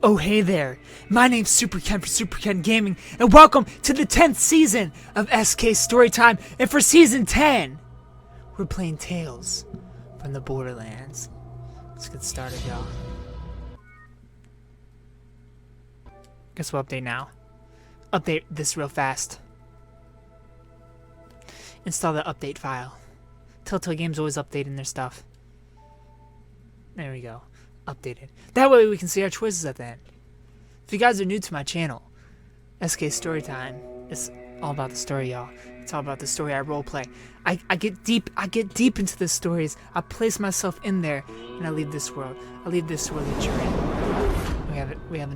Oh hey there, my name's Superken for Superken Gaming, and welcome to the 10th season of SK Storytime, and for season 10, we're playing Tales from the Borderlands. Let's get started, y'all. Guess we'll update now. Update this real fast. Install the update file. Telltale Games always updating their stuff. There we go. Updated. That way we can see our choices at the end. If you guys are new to my channel, SK Storytime is all about the story, y'all. It's all about the story. I roleplay. I get deep into the stories. I place myself in there, and I leave this world. I leave this world that you're in. We have a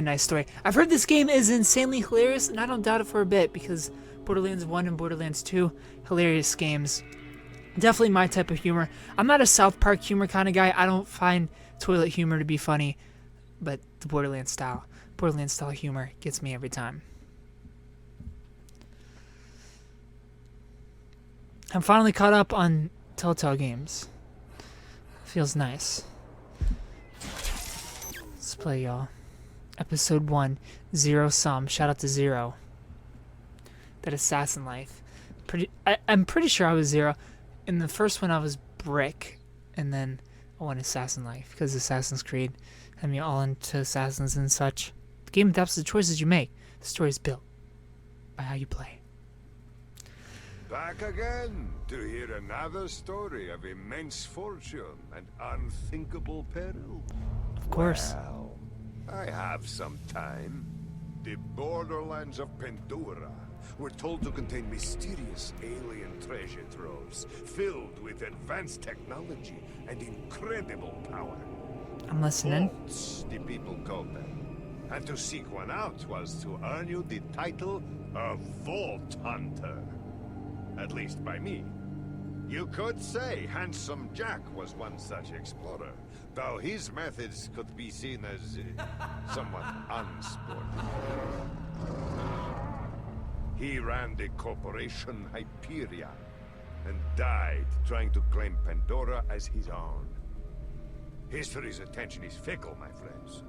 nice story. I've heard this game is insanely hilarious, and I don't doubt it for a bit, because Borderlands 1 and Borderlands 2, hilarious games. Definitely my type of humor. I'm not a South Park humor kind of guy. I don't find toilet humor to be funny, but the Borderlands style humor gets me every time. I'm finally caught up on Telltale Games. Feels nice. Let's play, y'all. Episode 1, Zer0. Shout out to Zer0. That assassin life. I'm pretty sure I was Zer0. In the first one, I was Brick, and then I went Assassin Life, because Assassin's Creed had me all into assassins and such. The game adapts to the choices you make. The story is built by how you play. Back again to hear another story of immense fortune and unthinkable peril. Of course. Well, I have some time. The Borderlands of Pandora were told to contain mysterious alien treasure troves filled with advanced technology and incredible power. I'm listening. Vaults, the people called them. And to seek one out was to earn you the title of Vault Hunter. At least by me. You could say Handsome Jack was one such explorer, though his methods could be seen as somewhat unsporting. He ran the corporation Hyperion and died trying to claim Pandora as his own. History's attention is fickle, my friends.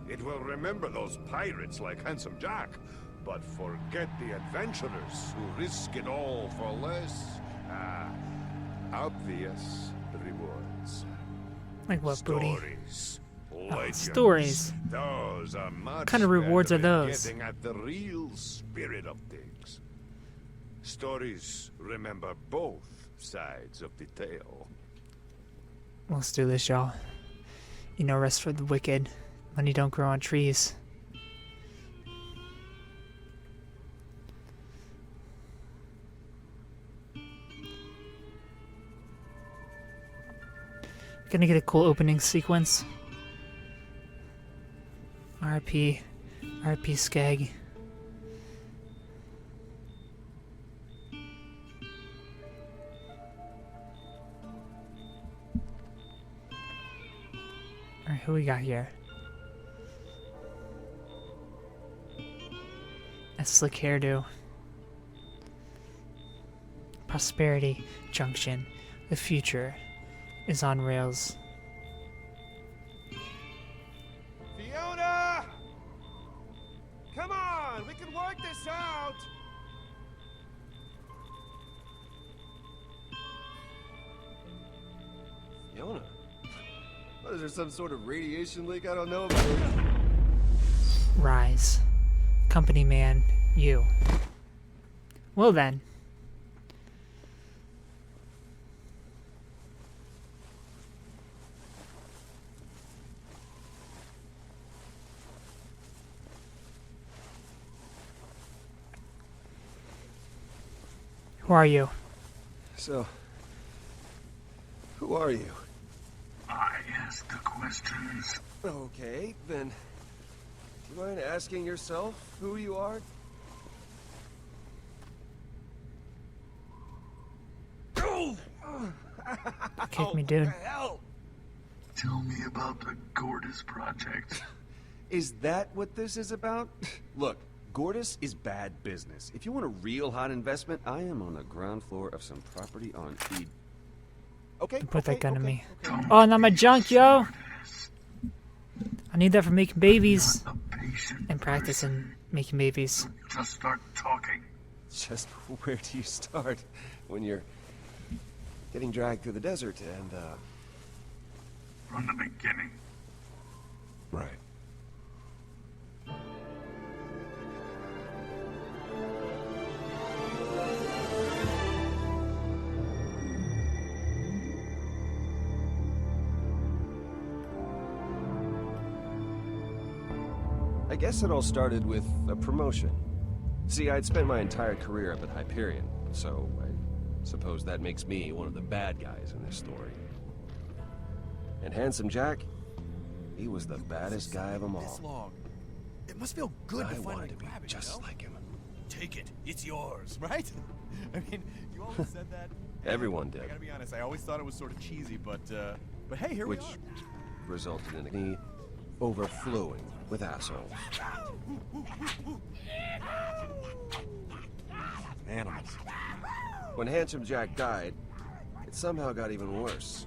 It will remember those pirates like Handsome Jack, but forget the adventurers who risk it all for less, obvious rewards. Like what, booty? Stories. Stories. Those are much What kind of rewards are better at those? Getting at the real spirit of things. Stories remember both sides of the tale. Let's do this, y'all. You know, rest for the wicked. Money don't grow on trees. Gonna get a cool opening sequence. RP Skag. Alright, who we got here? A slick hairdo. Prosperity Junction. The future is on rails. Fiona! Come on, we can work this out! Fiona? What, is there some sort of radiation leak I don't know about? Rise. Company man, you. Well then. Who are you? So, who are you? I ask the questions. Okay, then, do you mind asking yourself who you are? Kick me, dude. What the hell? Tell me about the Gortys project. Is that what this is about? Look, Gortys is bad business. If you want a real hot investment, I am on the ground floor of some property on E. Okay. Put that gun to me. Don't Oh, not my junk, yo. I need that for making babies Not a patient and practicing making babies. person. Just start talking. Just where do you start when you're getting dragged through the desert and, From the beginning. Right. I guess it all started with a promotion. See, I'd spent my entire career up at Hyperion, so I suppose that makes me one of the bad guys in this story. And Handsome Jack, he was the baddest guy of them This all. long. It must feel good I to finally wanted to be grab it, just you know? like him. Take it. It's yours, right? I mean, you always said that. Everyone I did, gotta be honest, I always thought it was sort of cheesy, but hey, here which we are. resulted in me overflowing with assholes. Animals. When Handsome Jack died, it somehow got even worse.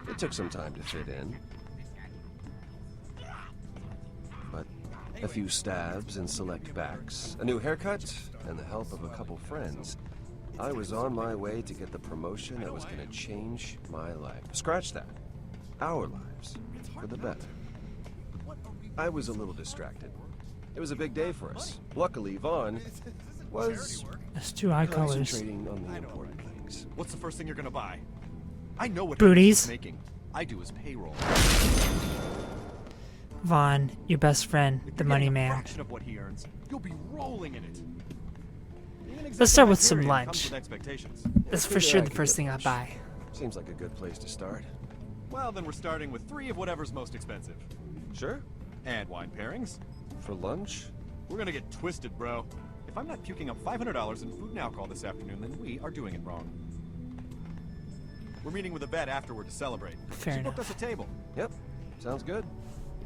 It took some time to fit in. But a few stabs and select backs, a new haircut, and the help of a couple friends, I was on my way to get the promotion that was going to change my life. Scratch that. Our lives. For the better. I was a little distracted. It was a big day for us. Luckily, Vaughn was That's two eye colors. concentrating on the important things. What's the first thing you're gonna buy? I know what Booties. Henderson's making. I do his payroll. Vaughn, your best friend, If the you're money getting a man. fraction of what he earns, you'll be rolling in it. Being an Let's start executive with some Hyperion comes lunch. with expectations. That's for Figured sure I the could first get thing I lunch. buy. Seems like a good place to start. Well, then we're starting with 3 of whatever's most expensive. Sure. And wine pairings. For lunch? We're gonna get twisted, bro. If I'm not puking up $500 in food and alcohol this afternoon, then we are doing it wrong. We're meeting with a vet afterward to celebrate. Fair She booked enough. us a table. Yep. Sounds good.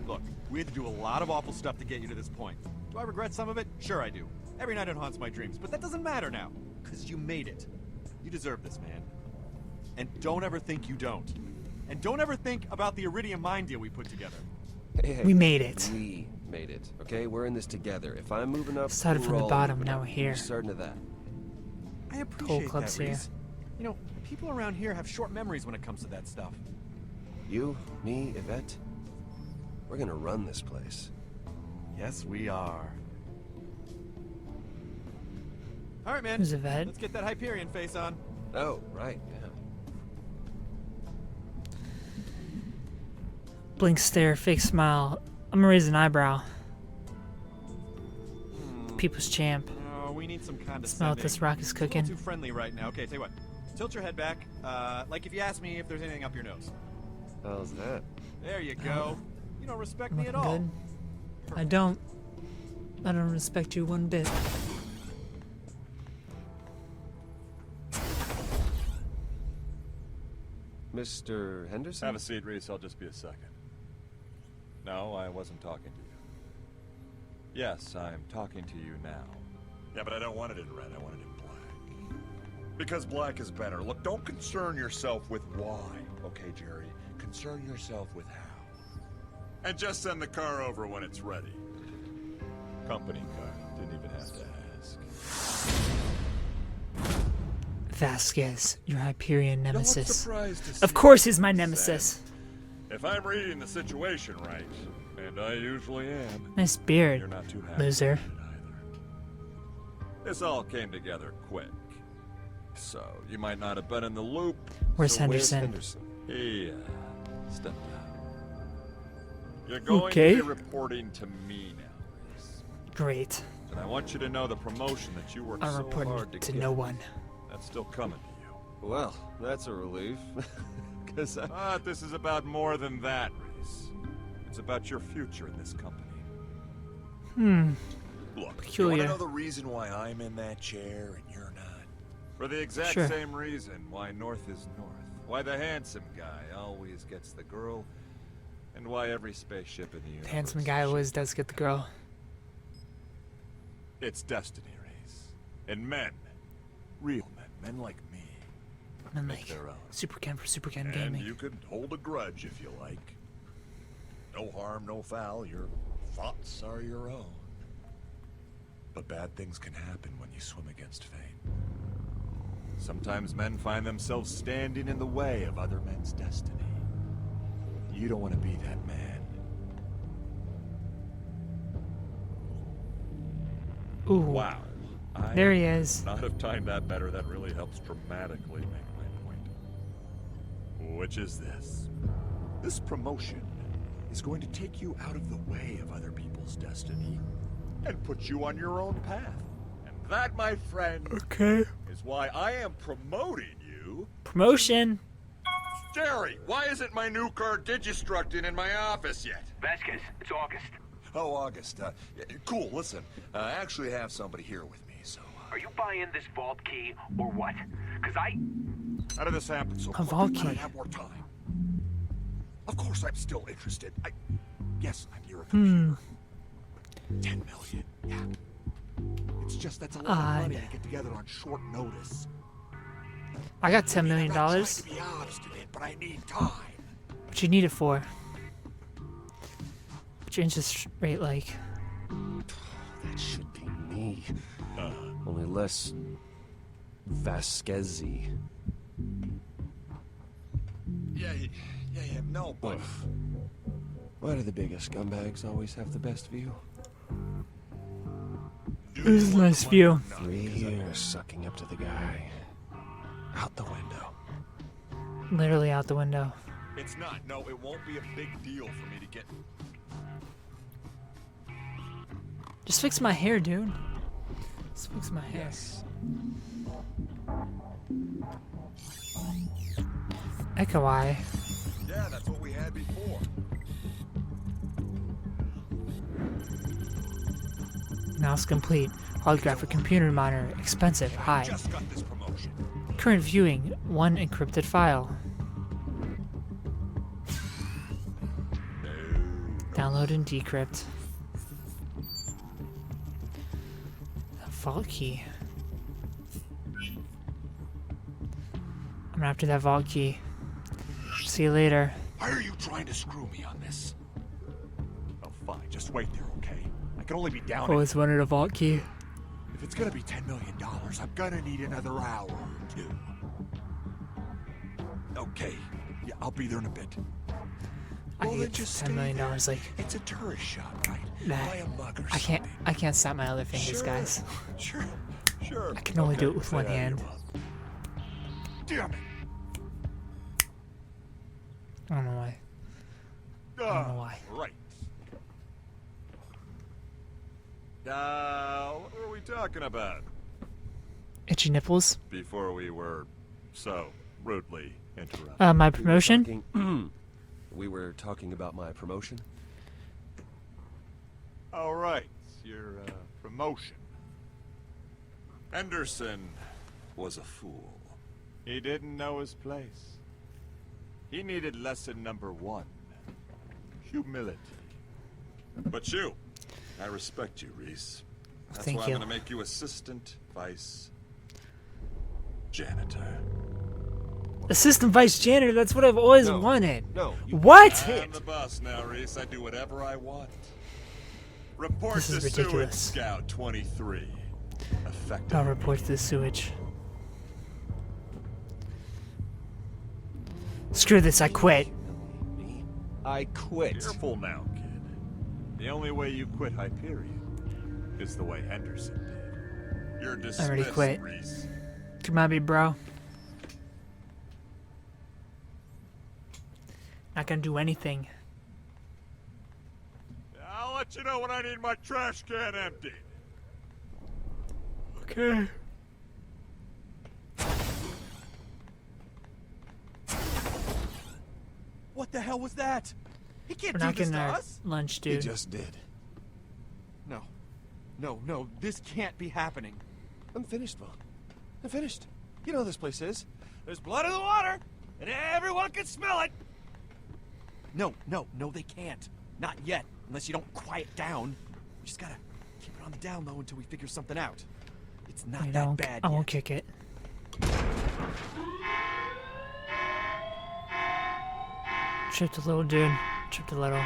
Look, we had to do a lot of awful stuff to get you to this point. Do I regret some of it? Sure I do. Every night it haunts my dreams, but that doesn't matter now. Because you made it. You deserve this, man. And don't ever think you don't. And don't ever think about the Iridium mine deal we put together. Hey, We made it. We made it. Okay, we're in this together. If I'm moving up, Started we're from the all bottom, moving now up. we're here. You're starting to that. I appreciate club's that, here. Reese. You know, people around here have short memories when it comes to that stuff. You, me, Yvette, we're gonna run this place. Yes, we are. All right, man. Who's Yvette? Let's get that Hyperion face on. Oh, right, yeah. Blink stare, fake smile. I'm gonna raise an eyebrow. People's champ. Oh, we need some condescending. Smell what this rock is It's a little cooking. too friendly right now. Okay, tell you what. Tilt your head back. Like if you ask me if there's anything up your nose. How's that? There you go. You don't respect I'm me at looking all. good. I don't. I don't respect you one bit. Mr. Henderson? Have a seat, Reese. I'll just be a second. No, I wasn't talking to you. Yes, I'm talking to you now. Yeah, but I don't want it in red. I want it in black. Because black is better. Look, don't concern yourself with why, okay, Jerry? Concern yourself with how. And just send the car over when it's ready. Company car. Didn't even have to ask. Vasquez, your Hyperion Don't look nemesis. surprised to Of see course me, he's my Sam. nemesis. If I'm reading the situation right, and I usually am, Nice You're beard, not too happy loser. about it either. This all came together quick. So, you might not have been in the loop. Where's So Henderson? Henderson? He, stepped out. You're going Okay. to be reporting to me now, Reese. Great. And I want you to know the promotion that you worked I'm so reporting hard to to get. no one. That's still coming to you. Well, that's a relief. Because But this is about more than that, Reese. It's about your future in this company. look, you want Peculiar. to know the reason why I'm in that chair and you're not? For the exact Sure. same reason why North is North. Why the handsome guy always gets the girl. And why every spaceship in the universe... The handsome guy always does get the girl. It's destiny, Reese. And men. Real men. Men like me. And make like their own. Superken for Superken And Gaming. you can hold a grudge if you like. No harm, no foul. Your thoughts are your own. But bad things can happen when you swim against fate. Sometimes men find themselves standing in the way of other men's destiny. You don't want to be that man. Ooh, Wow. there he is. Not have timed that better. That really helps dramatically make my point. Which is this. This promotion is going to take you out of the way of other people's destiny and put you on your own path. And that, my friend, Okay. is why I am promoting you. Promotion. Jerry, why isn't my new car digistructing in my office yet? Vasquez, it's August. Oh, August. Cool, listen. I actually have somebody here with me, so... Are you buying this vault key or what? Because How did this happen so A quick? vault Could I key. have more time? Of course I'm still interested. Yes, I'm your computer. 10 million, yeah. It's just that's a lot of money Odd. to get together on short notice. I got $10 I'm million. not trying to be obstinate, but I need time. What you need it for? What's your interest rate like? That should be me. Only less Vasquez-y. Yeah, no, but... Why do the biggest scumbags always have the best view? This is a nice view. 3 years sucking up to the guy. Out the window. Literally out the window. It's not. No, it won't be a big deal for me to get... Just fix my hair, dude. Just fix my hair. Echo Eye. Yeah, that's what we had before. Mouse complete. Holographic computer monitor. Expensive. High. Just got this promotion. Current viewing. 1 encrypted file. Download and decrypt. Vault key. I'm after that vault key. See you later. Why are you trying to screw me on this? Oh, fine. Just wait there, okay? I can only be down Always wanted a vault key. If it's gonna be $10 million, I'm gonna need another hour or 2. Okay. Yeah, I'll be there in a bit. I Well, can then get just $10 stay million. there. Like, It's a tourist shop, right? nah. Buy a mug or I can't. something. I can't snap my other fingers, Sure. guys. Sure. I can only do it with Say one how you hand. want. Damn it. I don't know why. I don't know why. Right. What were we talking about? Itchy nipples. Before we were so rudely interrupted. My promotion. We were talking about my promotion. All right, your promotion. Henderson was a fool. He didn't know his place. He needed lesson number 1. Humility. But you, I respect you, Reese. That's Thank why you. I'm gonna make you assistant vice janitor. Assistant vice janitor. That's what I've always No. wanted. No. What? I'm the boss now, Reese. I do whatever I want. Report This to is Sewage ridiculous. Scout 23. Effective. I'll report to the sewage. Screw this. I quit. Me? I quit. Careful now, kid. The only way you quit Hyperion is the way Henderson did. You're dismissed, already quit. Reese. Come on, me, bro. Not gonna do anything. I'll let you know when I need my trash can emptied. Okay. What the hell was that? He can't We're do not this getting to our us. lunch, He dude. just did. No, this can't be happening. I'm finished, Vaughn. I'm finished. You know how this place is. There's blood in the water, and everyone can smell it. No, they can't. Not yet, unless you don't quiet down. We just gotta keep it on the down low until we figure something out. It's not I that won't, bad I yet. won't kick it. Tripped a little, dude. Tripped a little.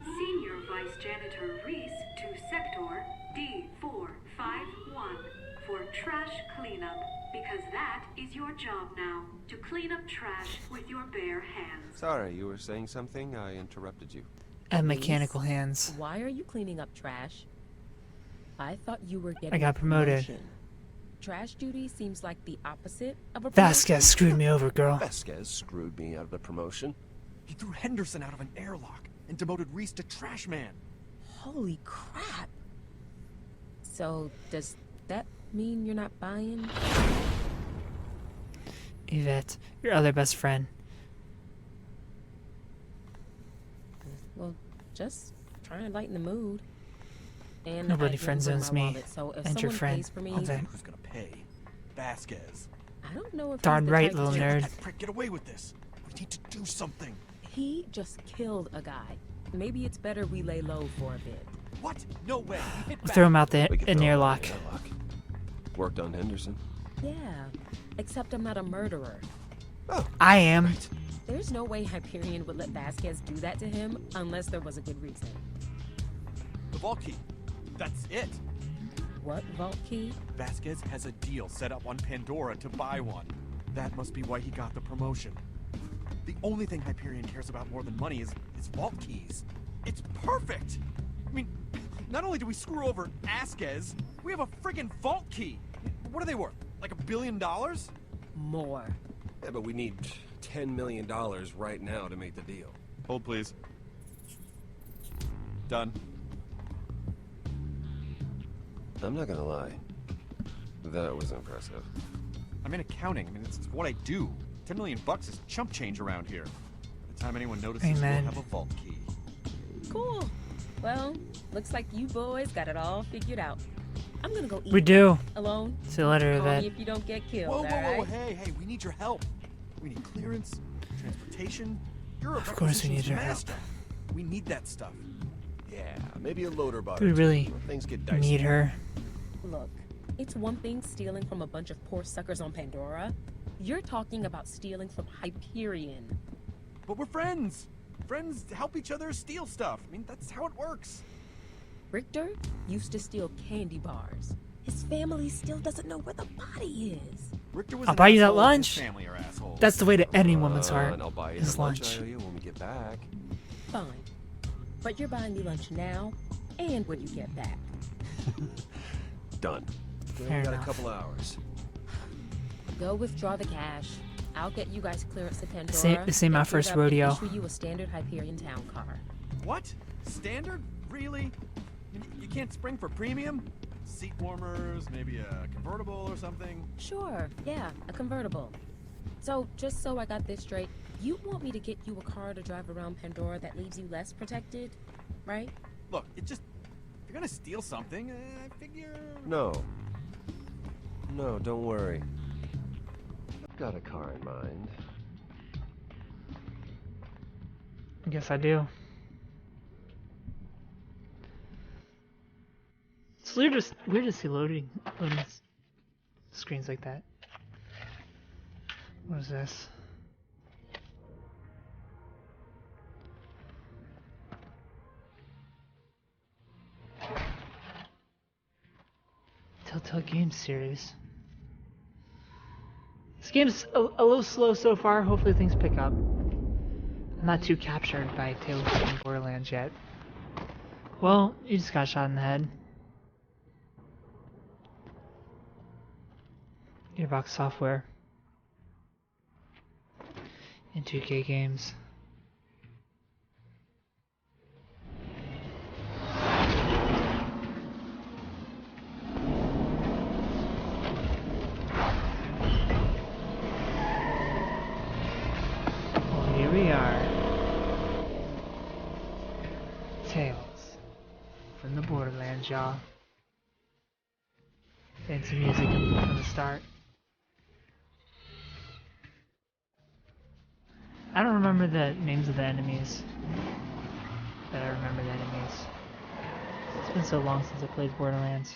Senior Vice Janitor Reese to Sector D451 for trash cleanup, because that is your job now, to clean up trash with your bare hands. Sorry, you were saying something? I interrupted you. I have mechanical hands. Why are you cleaning up trash? I thought you were getting I got promoted. promotion. Trash duty seems like the opposite of a Vasquez screwed me over, girl. Vasquez screwed me out of the promotion. He threw Henderson out of an airlock and demoted Reese to trash man. Holy crap. So, does that mean you're not buying? Yvette, your other best friend. Well, just trying to lighten the mood. And Nobody I didn't friend bring zones my me. wallet, so if And your someone friend. pays for me, All day. Who's gonna pay? Vasquez. I don't know if Darn he's the right, type little to- nerd. That prick get away with this. We need to do something. He just killed a guy. Maybe it's better we lay low for a bit. What? No way. He hit back. Throw him out there We could in the throw him airlock. in the airlock. Worked on Henderson. Yeah, except I'm not a murderer. I am. There's no way Hyperion would let Vasquez do that to him unless there was a good reason. The vault key. That's it. What vault key? Vasquez has a deal set up on Pandora to buy one. That must be why he got the promotion. The only thing Hyperion cares about more than money is vault keys. It's perfect! I mean, not only do we screw over Vasquez, we have a friggin' vault key! What are they worth? Like $1 billion? More. Yeah, but we need $10 million right now to make the deal. Hold, please. Done. I'm not gonna lie. That was impressive. I'm in accounting. I mean, it's what I do. $10 million is chump change around here. By the time anyone notices, Amen. we'll have a vault key. Cool. Well, looks like you boys got it all figured out. I'm gonna go eat. We do. Alone. See you later, Call me Yvette. if you don't get killed. Whoa, whoa, whoa, alright? hey, we need your help. We need clearance, transportation. You're a Of course we need requisitions your help. master. We need that stuff. Yeah, maybe a loader bot. Do we or two. really Things get dicey. need her? Look, it's one thing stealing from a bunch of poor suckers on Pandora. You're talking about stealing from Hyperion. But we're friends. Friends help each other steal stuff. I mean, that's how it works. Richter used to steal candy bars. His family still doesn't know where the body is. Richter was I'll an buy you that asshole, lunch. his family are assholes. That's the way to any woman's heart. And I'll buy you Is the lunch lunch. I owe you when we get back. Fine. But you're buying me lunch now and when you get back. Done. We Fair got enough. a couple hours. Go withdraw the cash. I'll get you guys clearance to Pandora. This ain't my and first figure out to rodeo. Issue you a standard Hyperion town car. What? Standard? Really? You can't spring for premium? Seat warmers, maybe a convertible or something? Sure, yeah, a convertible. So, just so I got this straight, you want me to get you a car to drive around Pandora that leaves you less protected, right? Look, if you're gonna steal something, I figure... No. No, don't worry. I've got a car in mind. I guess I do. It's weird to see loading screens like that. What is this? Telltale Games series. This game's a little slow so far. Hopefully things pick up. I'm not too captured by Tales from Borderlands yet. Well, you just got shot in the head. Gearbox Software. And 2K Games. Well, here we are. Tales from the Borderlands, y'all. Fancy music from the start. I don't remember the names of the enemies. But I remember the enemies. It's been so long since I played Borderlands.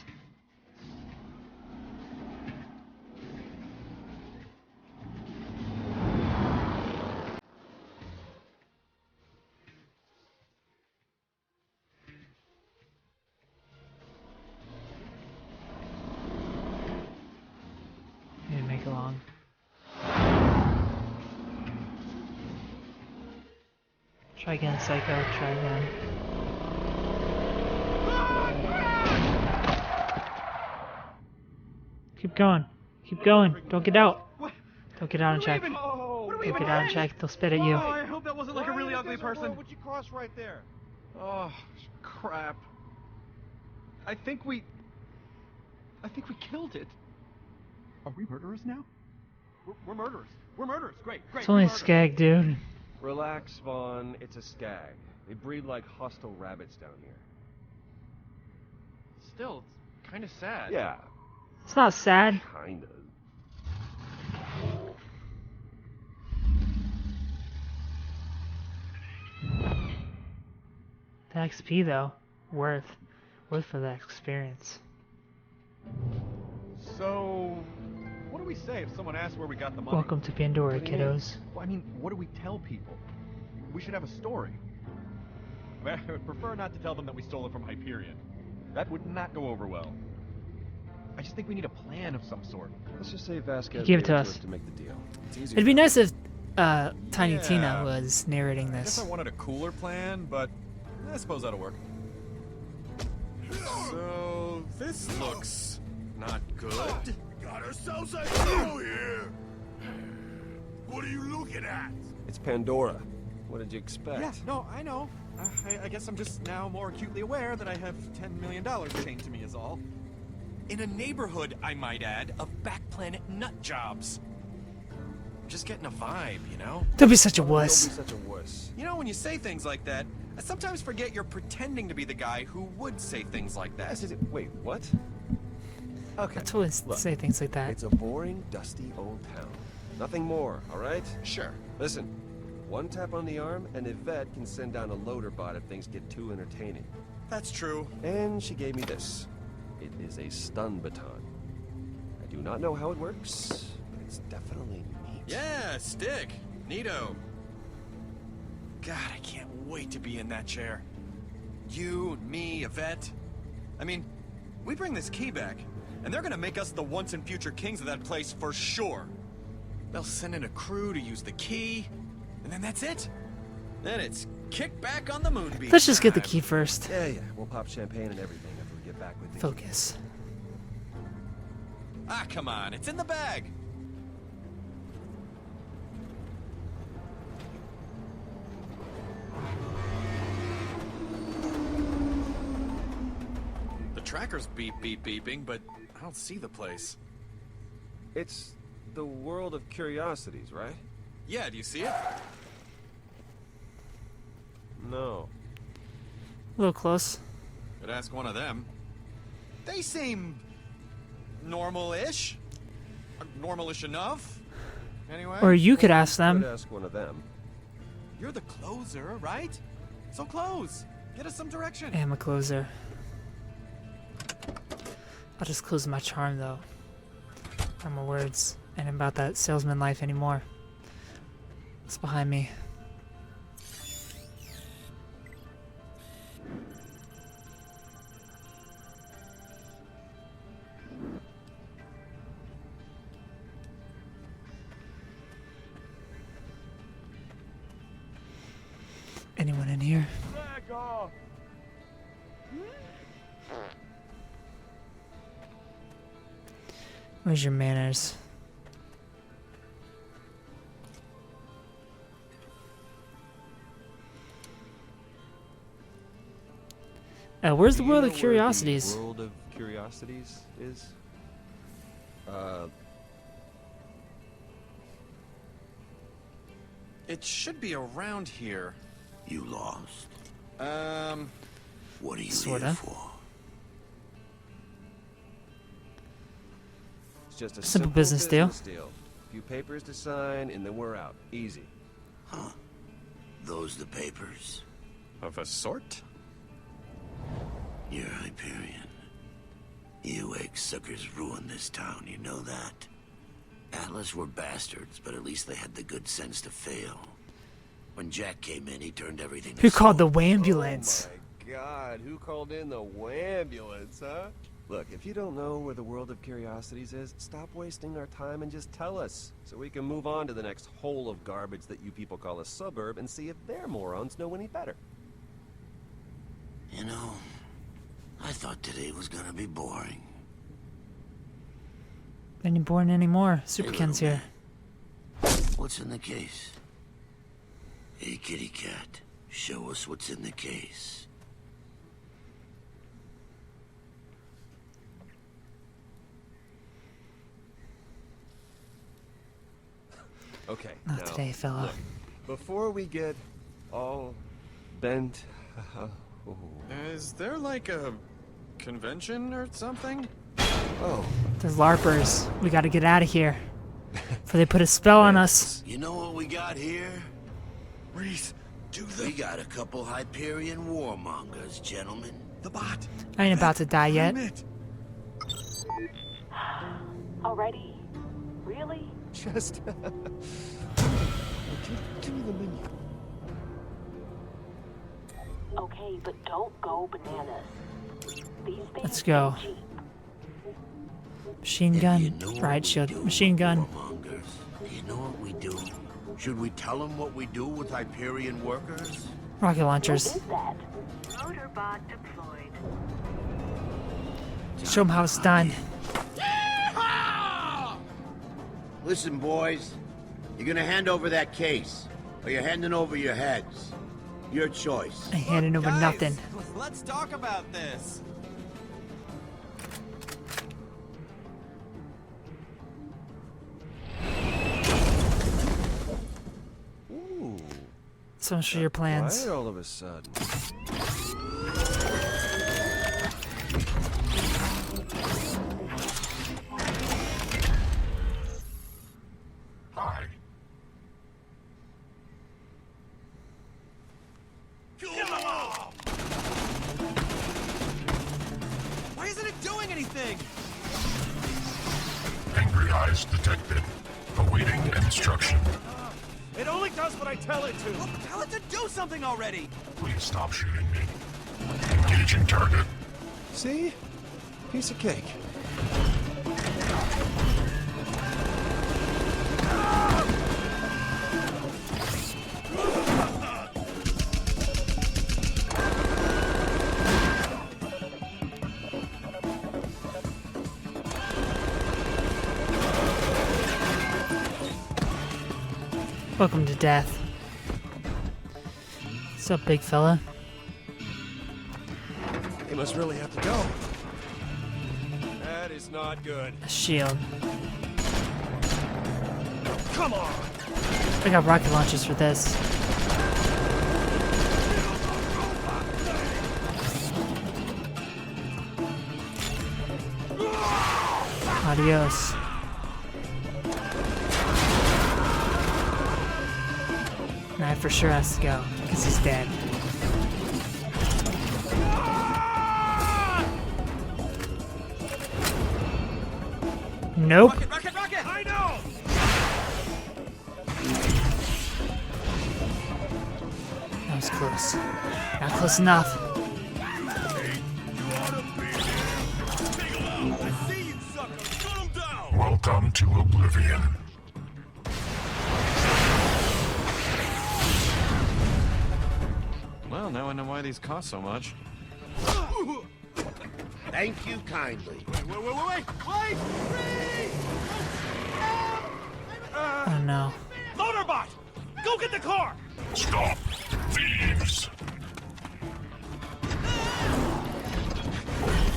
Try again, Psycho. Try again. Keep going. Keep going. Don't get out. Don't get out and check. Don't get out and check. They'll spit at you. I hope that wasn't like a really ugly person. What would you cross right there? Oh, crap. I think we killed it. Are we murderers now? We're murderers. We're murderers. Great. It's only a skag, dude. Relax, Vaughn. It's a skag. They breed like hostile rabbits down here. Still, it's kind of sad. Yeah, It's not sad. kinda. The XP though, worth for that experience. So, what do we say if someone asks where we got the money? Welcome to Pandora, kiddos. Well, I mean, what do we tell people? We should have a story. I mean, I would prefer not to tell them that we stole it from Hyperion. That would not go over well. I just think we need a plan of some sort. Let's just say Vasquez Give it to gave us. to make the deal. It's easier It'd be for nice if Tiny Yeah. Tina was narrating I guess this. I wanted a cooler plan, but I suppose that'll work. So this looks not good. Got ourselves a hero here. What are you looking at? It's Pandora. What did you expect? Yeah, no, I know. I guess I'm just now more acutely aware that I have $10 million chained to me is all. In a neighborhood, I might add, of backplanet nut jobs. I'm just getting a vibe, you know? Don't be such a Don't wuss. be such a wuss. You know, when you say things like that, I sometimes forget you're pretending to be the guy who would say things like that. Wait, what? Okay. I totally Look, say things like that. It's a boring, dusty old town. Nothing more, all right? Sure. Listen, one tap on the arm, and Yvette can send down a loader bot if things get too entertaining. That's true. And she gave me this. It is a stun baton. I do not know how it works, but it's definitely neat. Yeah, stick. Neato. God, I can't wait to be in that chair. You, me, Yvette. I mean, we bring this key back, and they're gonna make us the once and future kings of that place for sure. They'll send in a crew to use the key, and then that's it. Then it's kick back on the moon beach. Let's just get the time. key first. Yeah, we'll pop champagne and everything after we get back with the Focus. Ah, come on, it's in the bag. The tracker's beeping, but I don't see the place. It's the world of curiosities, right? Yeah, do you see it? No. A little close. Could ask one of them. They seem normal-ish. Normal-ish enough. Anyway. Or you could ask Could them. ask one of them. You're the closer, right? So close. Get us some direction. I am a closer. I'll just close my charm though. No more words. Ain't about that salesman life anymore. What's behind me? Anyone in here? Back off. Where's your manners? Where's the Do you world know of where curiosities? The world of curiosities is? It should be around here. You lost. What are you Sorta. here for? It's just a Simple business deal. A few papers to sign, and then we're out. Easy. Huh? Those the papers? Of a sort? You're Hyperion. You ex-suckers ruined this town, you know that? Atlas were bastards, but at least they had the good sense to fail. When Jack came in, he turned everything to Who called the salt. wambulance? Oh my God, who called in the wambulance, huh? Look, if you don't know where the world of curiosities is, stop wasting our time and just tell us, so we can move on to the next hole of garbage that you people call a suburb and see if their morons know any better. You know, I thought today was gonna be boring. Ain't born anymore. Superken's here. What's in the case? Hey, kitty cat, show us what's in the case. Okay, Not now, today, fella. Look, before we get all bent... Is there like a convention or something? Oh. There's LARPers. We gotta get out of here. Before they put a spell on us. You know what we got here? Reese, We got a couple Hyperion warmongers, gentlemen. The bot. I ain't about to die yet. Already? Really? Just... give me the menu. Okay, but don't go bananas. These things Let's go. are cheap. Machine gun. Riot shield. Machine gun. Do you know what we do? Should we tell them what we do with Hyperion workers? Rocket launchers. What is that? Motorbot deployed. Show them how it's done. Listen, boys. You're gonna hand over that case, or you're handing over your heads. Your choice. I handed over Guys, nothing. Let's talk about this. Ooh. So show your plans. Quiet all of a sudden. Hi. Why isn't it doing anything? Angry eyes detected. Awaiting instruction. It only does what I tell it to. Well, tell it to do something already. Please stop shooting me. Engaging target. See? Piece of cake. Welcome to death. What's up, big fella? They must really have to go. That is not good. A shield. Come on! I got rocket launchers for this. Adios. Knife for sure has to go, because he's dead. Nope. Rocket, rocket, rocket! I know! That was close. Not close enough. Welcome to Oblivion. Well, now I know why these cost so much. Thank you kindly. Wait! Oh no. Motorbot! Go get the car! Stop, thieves.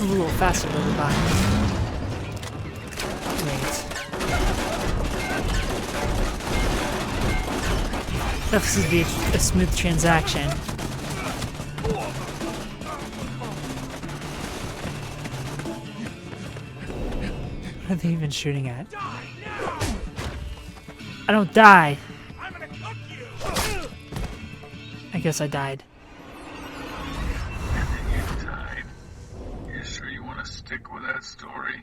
Move a little faster, little bot. Wait. This is be a smooth transaction. What are they even shooting at? I don't die. I guess I died. You sure you want to stick with that story?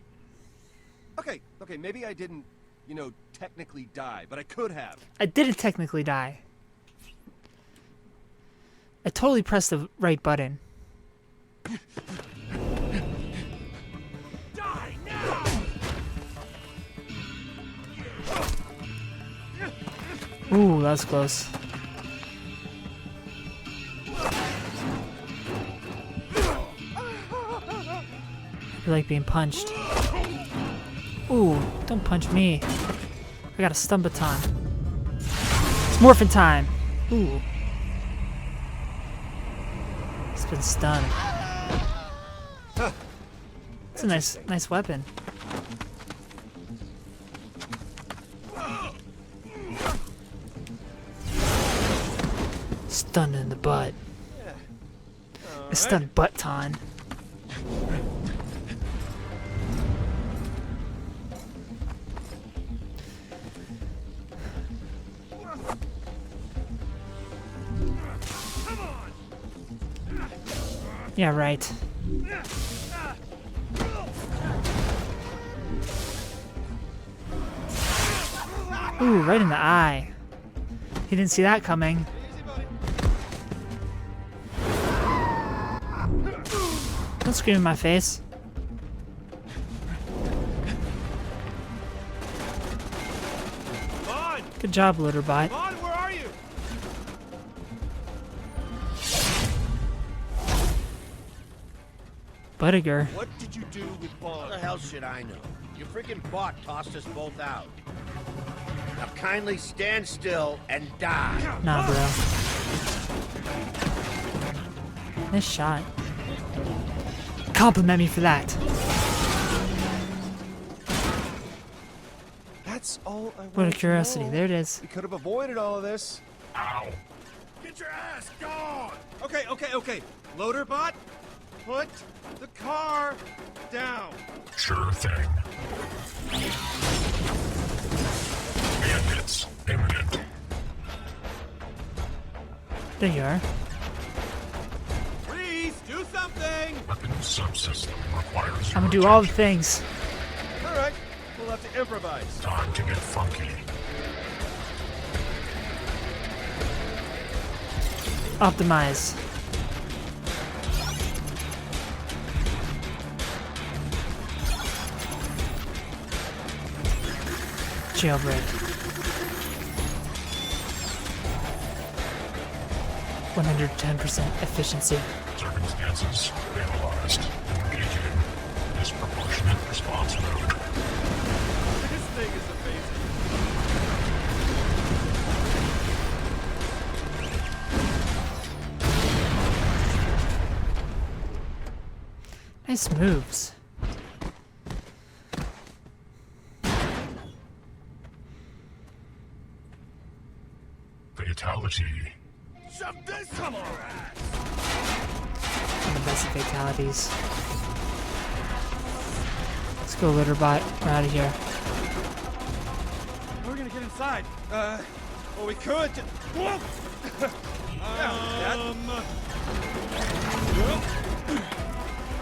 Okay, maybe I didn't, you know, technically die, but I could have. I didn't technically die. I totally pressed the right button. Ooh, that's close. I like being punched. Ooh, don't punch me. I got a stun baton. It's morphin' time. Ooh. It's been stunned. It's a nice weapon. Stunned in the butt. A stunned butt-ton. Yeah, right. Ooh, right in the eye. He didn't see that coming. Don't scream in my face. Good job, Litterbot. Where are you? Buttiger. What did you do with Bond? How the hell should I know? Your freaking bot tossed us both out. Now kindly stand still and die. Nah, bro. Nice shot. Compliment me for that. That's all I What a curiosity. There it is. We could have avoided all of this. Ow! Get your ass gone! Okay. Loaderbot, put the car down. Sure thing. Bandits imminent. There you are. Please do something. Weapon subsystem requires. I'm gonna do all the things. All right, we'll have to improvise. Time to get funky. Optimize. Jailbreak. 110% efficiency. Circumstances analyzed. Engaging disproportionate response mode. This thing is amazing. Nice moves. Fatality. Shove this on our ass. One of the best of fatalities. Let's go, Litterbot. We're out of here. We're gonna get inside. Well, we could.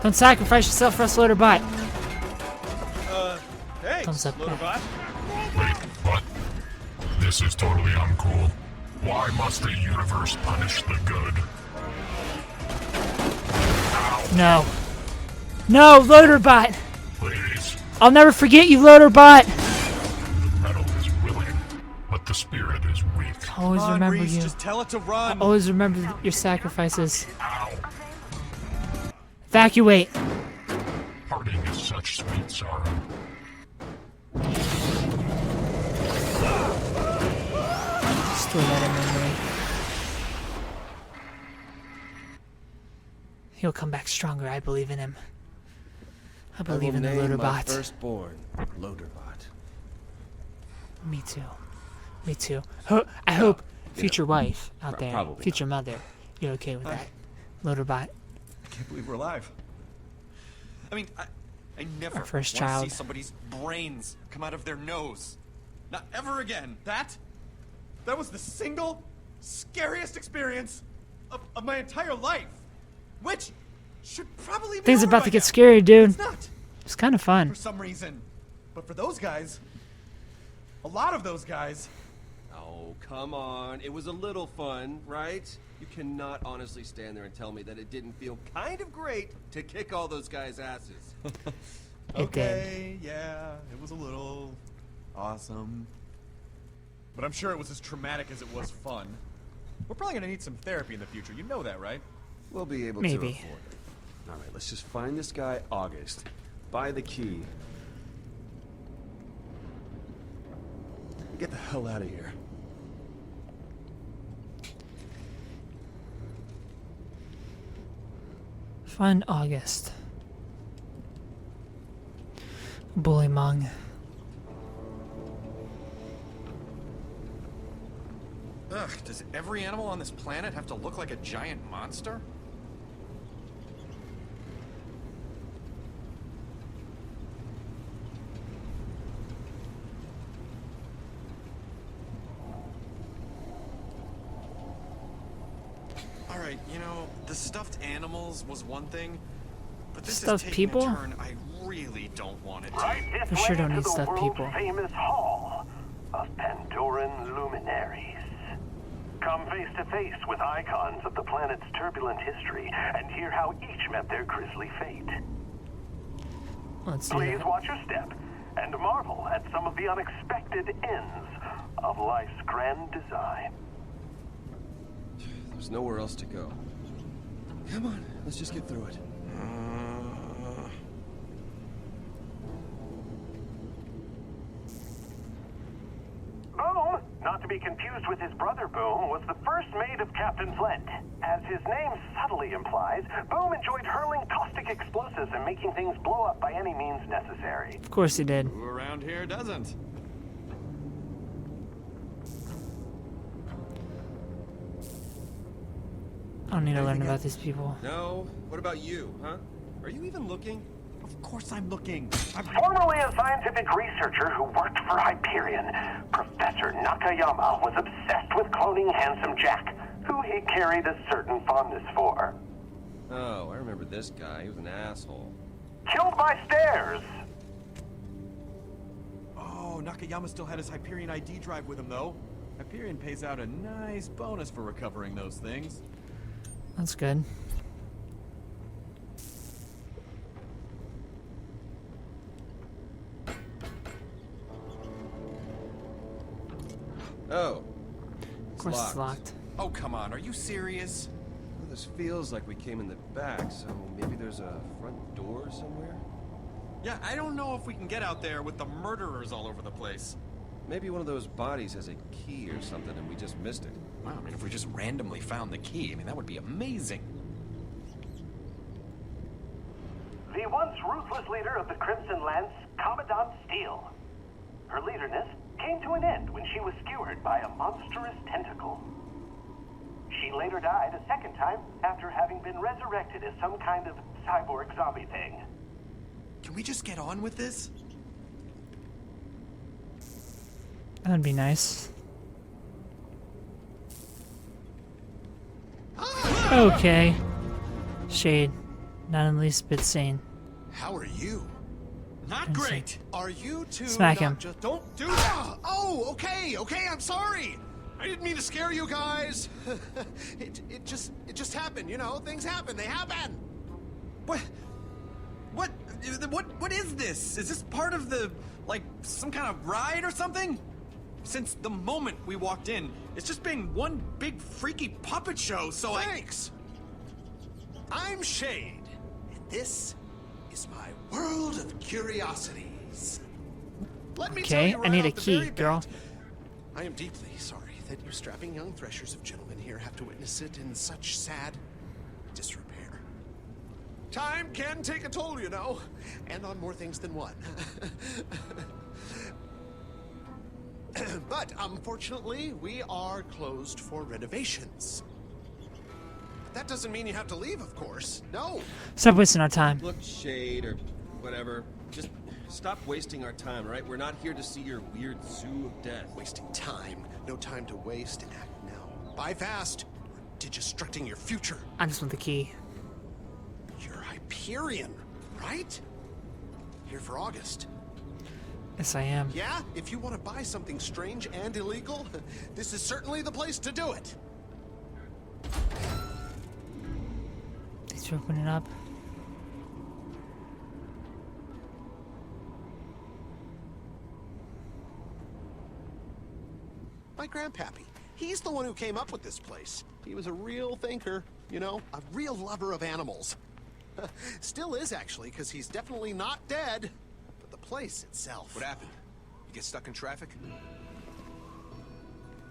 Don't sacrifice yourself for us, Litterbot. Thanks, Thumbs up, Loaderbot. Wait, what? This is totally uncool. Why must the universe punish the good? No. No, Loaderbot! Please. I'll never forget you, Loaderbot! The metal is willing, but the spirit is weak. Always Come on, remember Reese, you. just tell it to run. Always remember your sacrifices. Ow. Evacuate. Parting is such sweet sorrow. Store that in memory. He'll come back stronger. I believe in him. I believe in the Loaderbot. Firstborn, Loaderbot. Me too. Me too. I hope future wife out there, probably future mother, you're okay with that. Loaderbot. I can't believe we're alive. I mean, I never Our first want to child. see somebody's brains come out of their nose. Not ever again. That was the single scariest experience of my entire life. Which should probably be Things over about by to get now. scary, dude. It's not. It's kind of fun. For some reason. But for those guys, a lot of those guys. Oh, come on. It was a little fun, right? You cannot honestly stand there and tell me that it didn't feel kind of great to kick all those guys' asses. It did. Okay, yeah, it was a little awesome. But I'm sure it was as traumatic as it was fun. We're probably gonna need some therapy in the future. You know that, right? We'll be able Maybe. to afford it. All right, let's just find this guy, August. Buy the key. Get the hell out of here. Find August. Bullymong. Ugh, does every animal on this planet have to look like a giant monster? Alright, you know, the stuffed animals was one thing, but this Stuffed is taking people? a turn I really don't want it to. Right this For sure way don't to need the stuffed people. world-famous Hall of Pandoran luminaries. Come face to face with icons of the planet's turbulent history and hear how each met their grisly fate. Let's see. Please watch your step and marvel at some of the unexpected ends of life's grand design. There's nowhere else to go. Come on, let's just get through it. Boom, not to be confused with his brother Boom, was the first mate of Captain Flint. As his name subtly implies, Boom enjoyed hurling caustic explosives and making things blow up by any means necessary. Of course he did. Who around here doesn't? I don't need to learn about these people. No? What about you, huh? Are you even looking? Of course I'm looking. Formerly a scientific researcher who worked for Hyperion, Professor Nakayama was obsessed with cloning Handsome Jack, who he carried a certain fondness for. Oh, I remember this guy. He was an asshole. Killed by stairs! Oh, Nakayama still had his Hyperion ID drive with him, though. Hyperion pays out a nice bonus for recovering those things. That's good. Oh. Of course it's locked. Oh, come on, are you serious? Well, this feels like we came in the back, so maybe there's a front door somewhere? Yeah, I don't know if we can get out there with the murderers all over the place. Maybe one of those bodies has a key or something and we just missed it. Wow, I mean, if we just randomly found the key, I mean, that would be amazing. The once ruthless leader of the Crimson Lance, Commandant Steele. Her leaderness came to an end when she was skewered by a monstrous tentacle. She later died a second time after having been resurrected as some kind of cyborg zombie thing. Can we just get on with this? That'd be nice. Okay. Shade. Not in the least bit sane. How are you? Not great. Are you two Smack not him. Just don't do Oh, okay, I'm sorry. I didn't mean to scare you guys. it just happened, you know. Things happen. They happen. What is this? Is this part of the, like, some kind of ride or something? Since the moment we walked in, it's just been one big freaky puppet show, so Thanks. I'm Shade, and this is my world of curiosities. Let me tell Okay, you right I need a off the key, very girl. bat, I am deeply sorry that you strapping young threshers of gentlemen here have to witness it in such sad disrepair. Time can take a toll, you know, and on more things than one. But unfortunately, we are closed for renovations. That doesn't mean you have to leave, of course. No. Stop wasting our time. Look, Shade, or whatever. Just stop wasting our time, all right? We're not here to see your weird zoo of death. Wasting time. No time to waste. Act now. Buy fast. Or destructing your future. I just want the key. You're Hyperion, right? Here for August. Yes, I am. Yeah? If you want to buy something strange and illegal, this is certainly the place to do it. Thanks for opening up. Grandpappy. He's the one who came up with this place. He was a real thinker, you know, a real lover of animals. Still is, actually, because he's definitely not dead. But the place itself... What happened? You get stuck in traffic?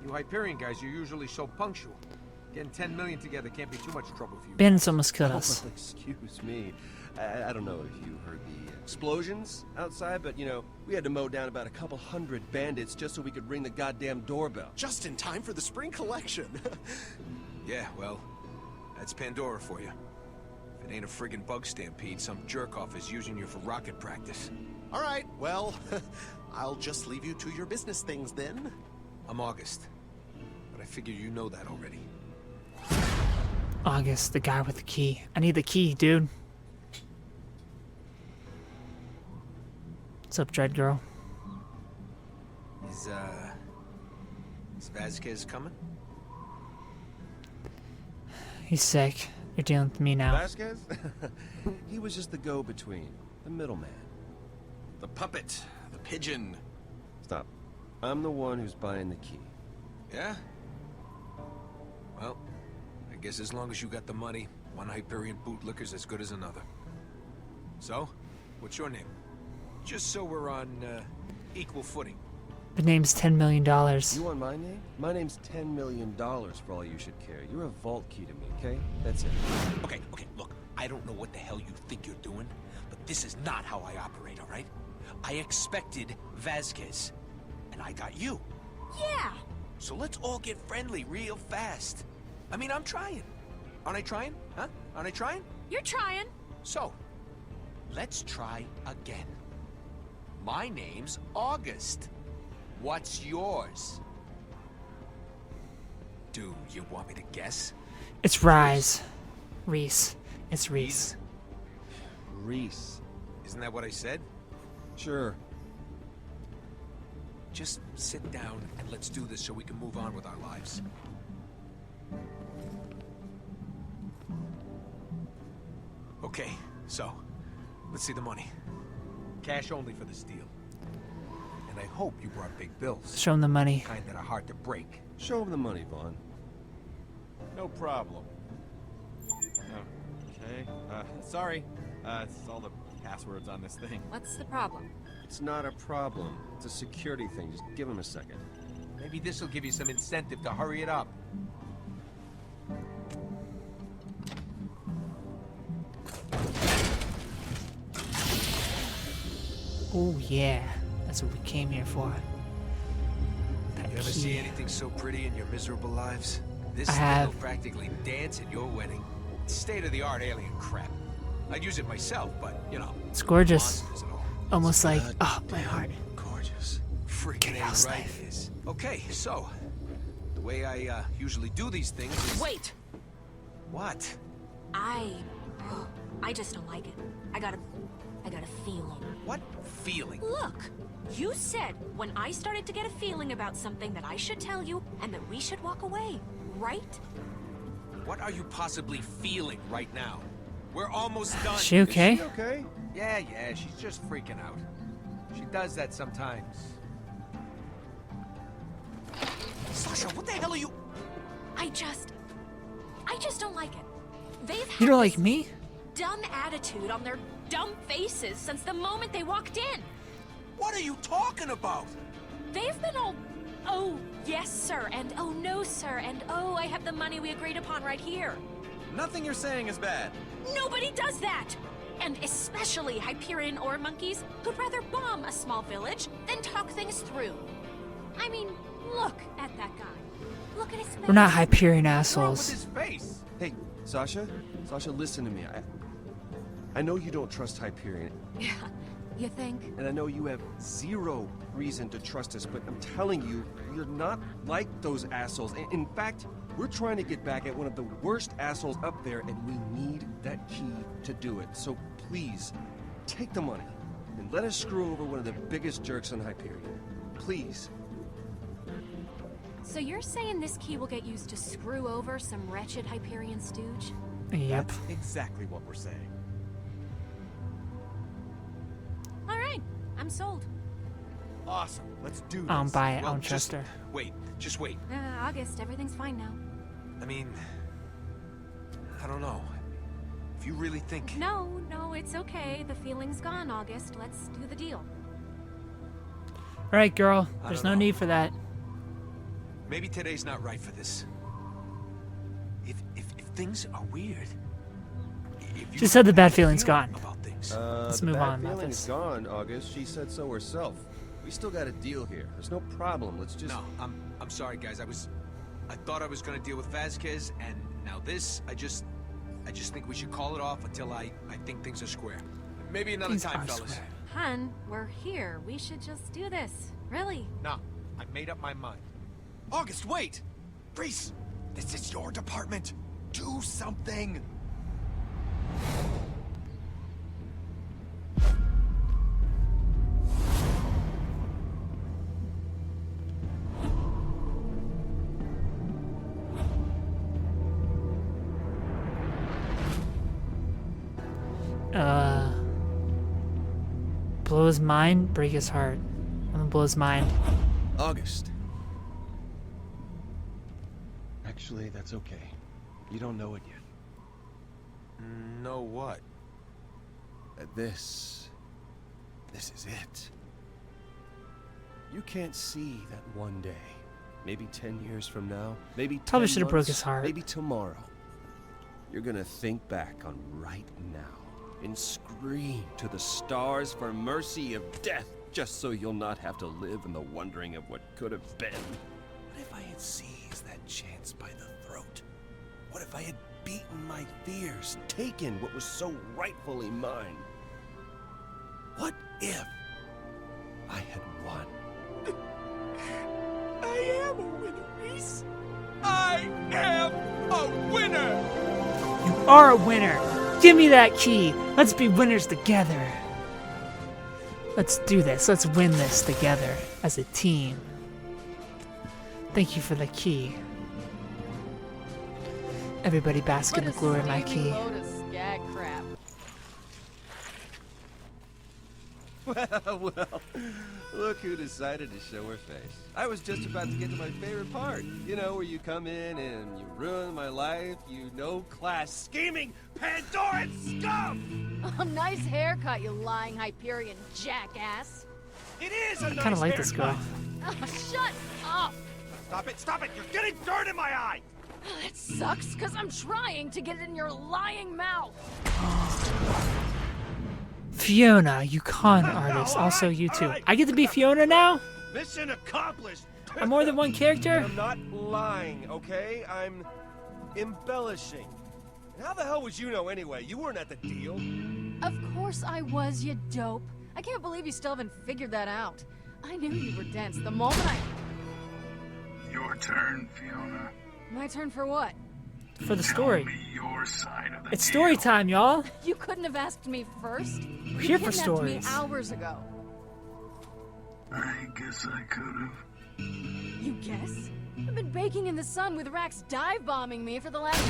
You Hyperion guys, you're usually so punctual. Getting 10 million together can't be too much trouble for you. Bandits almost killed us. Oh, excuse me. I don't know if you heard the explosions outside, but, you know, we had to mow down about a couple hundred bandits just so we could ring the goddamn doorbell. Just in time for the spring collection. Yeah, well, that's Pandora for you. If it ain't a friggin' bug stampede, some jerk-off is using you for rocket practice. All right, well, I'll just leave you to your business things then. I'm August, but I figure you know that already. August, the guy with the key. I need the key, dude. What's up, Dread Girl? Is Vasquez coming? He's sick. You're dealing with me now. Vasquez? He was just the go-between, the middleman. The puppet, the pigeon. Stop. I'm the one who's buying the key. Yeah? Well, I guess as long as you got the money, one Hyperion bootlicker's as good as another. So, what's your name? Just so we're on equal footing. The name's $10 million. You want my name? My name's $10 million for all you should care. You're a vault key to me, okay? That's it. Okay, look, I don't know what the hell you think you're doing, but this is not how I operate, all right? I expected Vasquez, and I got you. Yeah. So let's all get friendly real fast. I mean, I'm trying. Aren't I trying? Huh? Aren't I trying? You're trying. So, let's try again. My name's August. What's yours? Do you want me to guess? It's Rise. Reese. It's Reese. Reese. Isn't that what I said? Sure. Just sit down and let's do this so we can move on with our lives. Okay, so, let's see the money. Cash only for the steal. And I hope you brought big bills. Show him the money. Kind that are hard to break. Show him the money, Vaughn. No problem. Okay. Sorry. It's all the passwords on this thing. What's the problem? It's not a problem. It's a security thing. Just give him a second. Maybe this will give you some incentive to hurry it up. Oh yeah, that's what we came here for. That You ever key. see anything so pretty in your miserable lives? This I thing have. will practically dance at your wedding. It's state-of-the-art alien crap. I'd use it myself, but, you know. It's gorgeous. monsters and all. Almost like, oh, my heart. Gorgeous. Freaking house right knife. it is. Okay, so, the way I usually do these things is... Wait! What? I just don't like it. I got a feeling. What feeling? Look! You said when I started to get a feeling about something that I should tell you and that we should walk away, right? What are you possibly feeling right now? We're almost done. Is she okay? Is she okay? Yeah, she's just freaking out. She does that sometimes. Sasha, what the hell are you... I just don't like it. They've had You don't like this me? dumb attitude on their dumb faces since the moment they walked in. What are you talking about? They've been all, oh, yes, sir, and oh, no, sir, and oh, I have the money we agreed upon right here. Nothing you're saying is bad. Nobody does that! And especially Hyperion ore monkeys who'd rather bomb a small village than talk things through. I mean, look at that guy. Look at his face. We're not Hyperion What's wrong with assholes. his face? Hey, Sasha? Sasha, listen to me. I know you don't trust Hyperion, Yeah, you think? and I know you have zero reason to trust us, but I'm telling you, you're not like those assholes. In fact, we're trying to get back at one of the worst assholes up there, and we need that key to do it. So please, take the money, and let us screw over one of the biggest jerks on Hyperion. Please. So you're saying this key will get used to screw over some wretched Hyperion stooge? Yep. That's exactly what we're saying. All right, I'm sold. Awesome. Let's do this. I don't buy it. I Well, don't trust her. Just wait. August, everything's fine now. I mean, I don't know. If you really think... No, it's okay. The feeling's gone, August. Let's do the deal. All right, girl. I There's don't no know. need for that. Maybe today's not right for this. If things are weird... She said the bad feeling's gone. Let's the move bad on about feeling's this. gone, August. She said so herself. We still got a deal here. There's no problem. Let's just... No, I'm sorry, guys. I thought I was gonna deal with Vasquez, and now this. I just think we should call it off until I think things are square. Maybe another Things time, are fellas. square. Hun, we're here. We should just do this. Really. No, I made up my mind. August, wait! Reese, this is your department. Do something. Blow his mind, break his heart. I'm gonna blow his mind. August. Actually, that's okay. You don't know it yet. Know what? This is it. You can't see that one day. Maybe 10 years from now. Maybe 10 Probably should have broke months, his heart. Maybe tomorrow. You're gonna think back on right now and scream to the stars for mercy of death, just so you'll not have to live in the wondering of what could have been. What if I had seized that chance by the throat? What if I had beaten my fears, taken what was so rightfully mine? What if I had won? I am a winner, Reese. I am a winner. You are a winner. Give me that key. Let's be winners together. Let's do this. Let's win this together as a team. Thank you for the key. Everybody bask in the glory of my key. Well, look who decided to show her face. I was just about to get to my favorite part. You know, where you come in and you ruin my life, you no-class scheming Pandoran scum! Oh, nice haircut, you lying Hyperion jackass. It is a I nice kind of like this girl. haircut. Oh, shut up! Stop it! You're getting dirt in my eye! It sucks, because I'm trying to get it in your lying mouth. Fiona, you con artist. Also, you too. I get to be Fiona now? Mission accomplished! I'm more than one character? I'm not lying, okay? I'm embellishing. How the hell would you know anyway? You weren't at the deal. Of course I was, you dope. I can't believe you still haven't figured that out. I knew you were dense the moment I... Your turn, Fiona. My turn for what? For the story. Your side of the It's story time, y'all. You couldn't have asked me first. We're here for You kidnapped me stories. hours ago. I guess I could have. You guess? I've been baking in the sun with Rax dive bombing me for the last...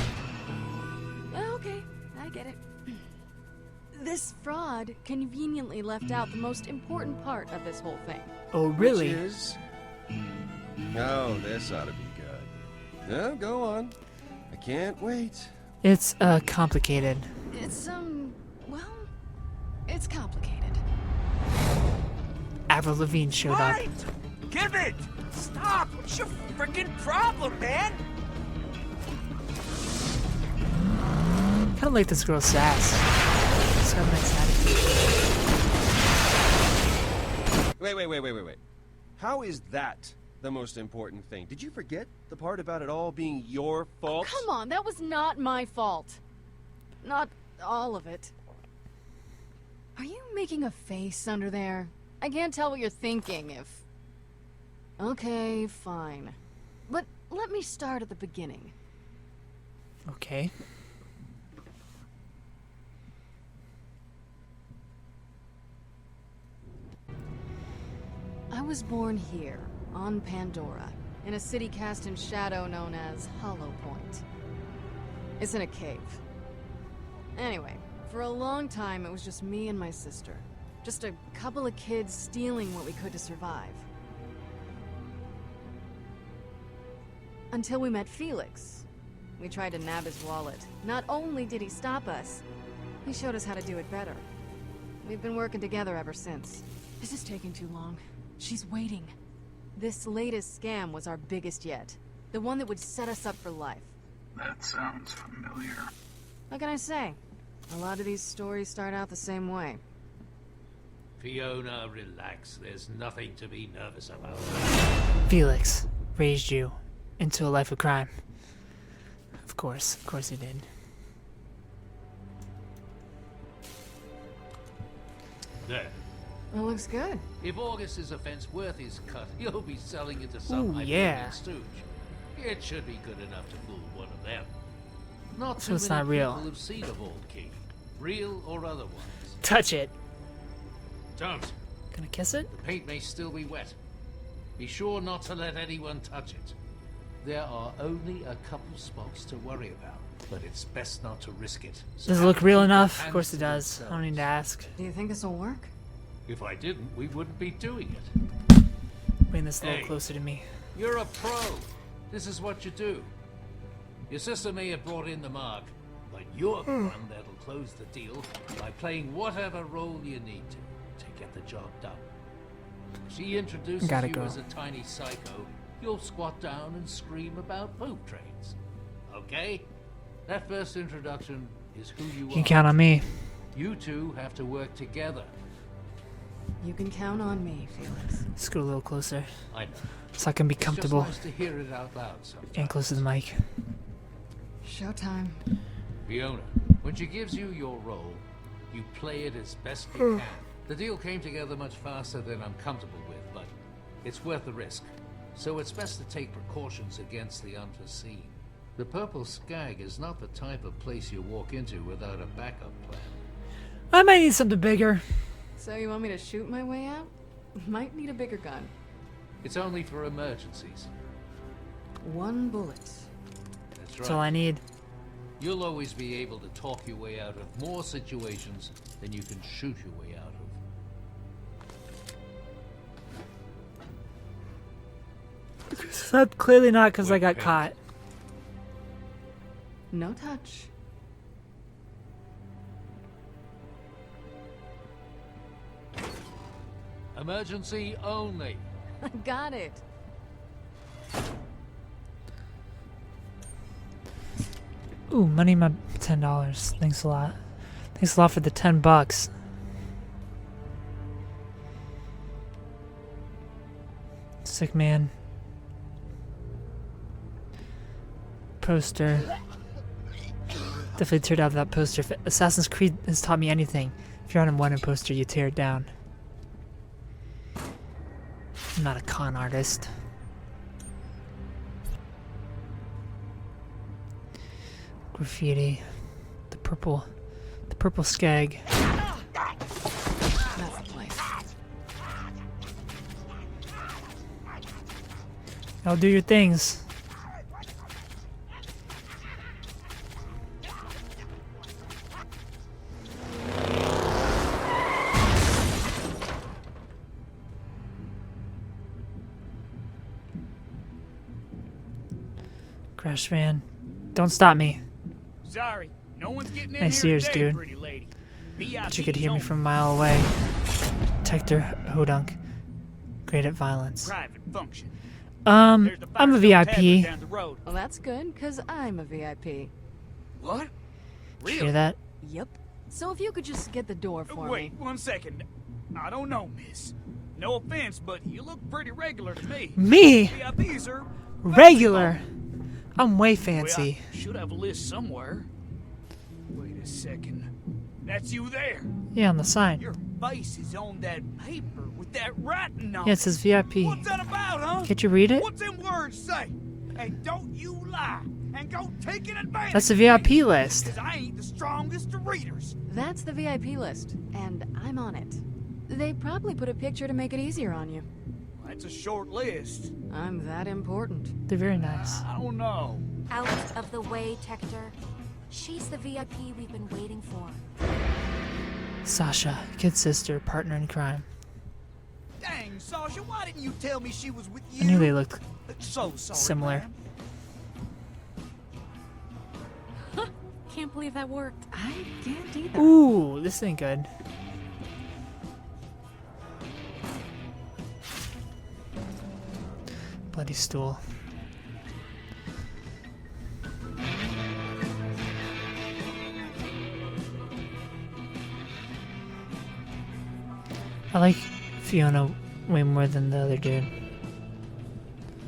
Okay, I get it. This fraud conveniently left out the most important part of this whole thing. Oh, really? Which is... Oh, this ought to be good. No, go on. I can't wait. It's complicated. It's, well, it's complicated. Avril Lavigne showed up. Give it! Stop! What's your freaking problem, man? Kind of like this girl's sass. She's got a nice attitude. Wait. How is that the most important thing? Did you forget the part about it all being your fault? Come on, that was not my fault. Not all of it. Are you making a face under there? I can't tell what you're thinking if... Okay, fine. But let me start at the beginning. Okay. I was born here, on Pandora, in a city cast in shadow known as Hollow Point. It's in a cave. Anyway, for a long time it was just me and my sister. Just a couple of kids stealing what we could to survive. Until we met Felix. We tried to nab his wallet. Not only did he stop us, he showed us how to do it better. We've been working together ever since. This is taking too long. She's waiting. This latest scam was our biggest yet. The one that would set us up for life. That sounds familiar. What can I say? A lot of these stories start out the same way. Fiona, relax. There's nothing to be nervous about. Felix raised you into a life of crime. Of course he did. There. It looks good. If August's offense worth his cut, you'll be selling it to some Ooh, Hyperion yeah. stooge. It should be good enough to fool one of them. Not So too it's many not real. people have seen a vault key, real or otherwise. Touch it. Don't. Gonna kiss it? The paint may still be wet. Be sure not to let anyone touch it. There are only a couple spots to worry about, but it's best not to risk it. So Does it look real keep your enough? Of hands course it to does. I don't need to ask. Do you think this will work? If I didn't, we wouldn't be doing it. Bring this a little Hey. closer to me. You're a pro. This is what you do. Your sister may have brought in the mark, but you're the one that'll close the deal by playing whatever role you need to get the job done. If she introduces Gotta you go. as a tiny psycho, you'll squat down and scream about poop trains. Okay? That first introduction is who you You are. can count on me. You two have to work together. You can count on me, Felix. Scoot a little closer. I know. So I can be It's comfortable just nice to hear it out loud sometimes. and close to the mic. Showtime. Fiona, when she gives you your role, you play it as best you can. The deal came together much faster than I'm comfortable with, but it's worth the risk. So it's best to take precautions against the unforeseen. The Purple Skag is not the type of place you walk into without a backup plan. I might need something bigger. So you want me to shoot my way out? Might need a bigger gun. It's only for emergencies. One bullet. That's That's all right. I need. You'll always be able to talk your way out of more situations than you can shoot your way out of. That's clearly not because I got caught. No touch. Emergency only. Got it. Ooh, money in my $10. Thanks a lot. Thanks a lot for the $10. Sick man. Poster. Definitely teared out that poster. If Assassin's Creed has taught me anything, if you're on a wanted poster, you tear it down. I'm not a con artist. Graffiti. The purple skag. That's the place. Y'all do your things. Crash van. Don't stop me. Sorry, no one's getting in Nice here ears, today, dude. pretty lady. But you could hear me from a mile away. Detector Hodunk. Great at violence. Private function. I'm a Tavern VIP. down the road. Well, that's good, because I'm a VIP. What? Did you hear that? Yep. So if you could just get the door for Wait, me. 1 second. I don't know, miss. No offense, but you look pretty regular to me. Me? VIPs are Regular. I'm way fancy. Well, I should have a list somewhere. Wait a second. That's you there. Yeah, on the sign. Your face is on that paper with that writing on Yeah, it says VIP. What's that about, huh? Can't you read it? What's them words say? And don't you lie and go taking advantage. That's the VIP list. Because I ain't the strongest of readers. That's the VIP list, and I'm on it. They probably put a picture to make it easier on you. That's a short list. I'm that important. They're very nice. I don't know. Out of the way, Tector. She's the VIP we've been waiting for. Sasha, kid sister, partner in crime. Dang, Sasha, why didn't you tell me she was with you? I knew they looked So sorry, similar. ma'am. Can't believe that worked. I can't either. Ooh, this ain't good. Bloody stool. I like Fiona way more than the other dude.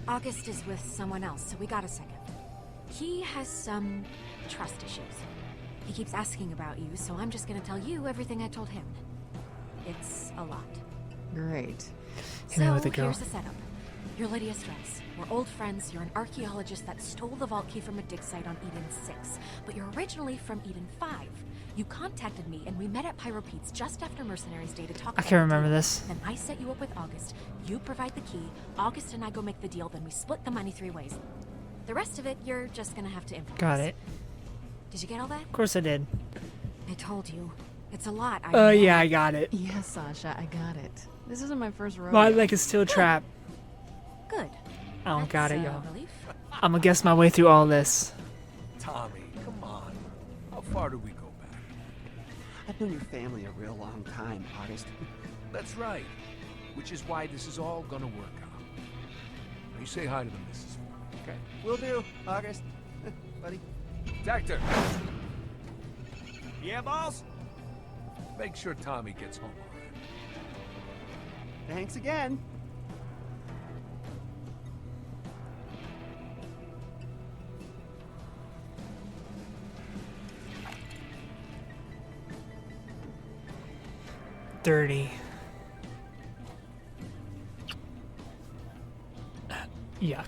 August is with someone else, so we got a second. He has some trust issues. He keeps asking about you, so I'm just gonna tell you everything I told him. It's a lot. Great. Hit me So, with a girl. here's the setup. You're Lydia Strauss. We're old friends. You're an archaeologist that stole the vault key from a dig site on Eden 6. But you're originally from Eden 5. You contacted me, and we met at Pyro Pete's just after Mercenaries Day to talk I about can't the remember deal. this. Then I set you up with August. You provide the key. August and I go make the deal, then we split the money 3 ways. The rest of it, you're just gonna have to improvise. Got it. Did you get all that? Of course I did. I told you. It's a lot. Oh yeah, I got it. Yes, Sasha, I got it. This isn't my first rodeo. Well, I like a steel trap. Good. Oh, got it, That's, y'all. relief. I'm gonna guess my way through all this. Tommy, come on. How far do we go back? I've known your family a real long time, August. That's right. Which is why this is all gonna work out. Now you say hi to the missus. Okay. Will do, August. Buddy. Doctor, Yeah, boss? make sure Tommy gets home all right. Thanks again. Dirty. Yuck.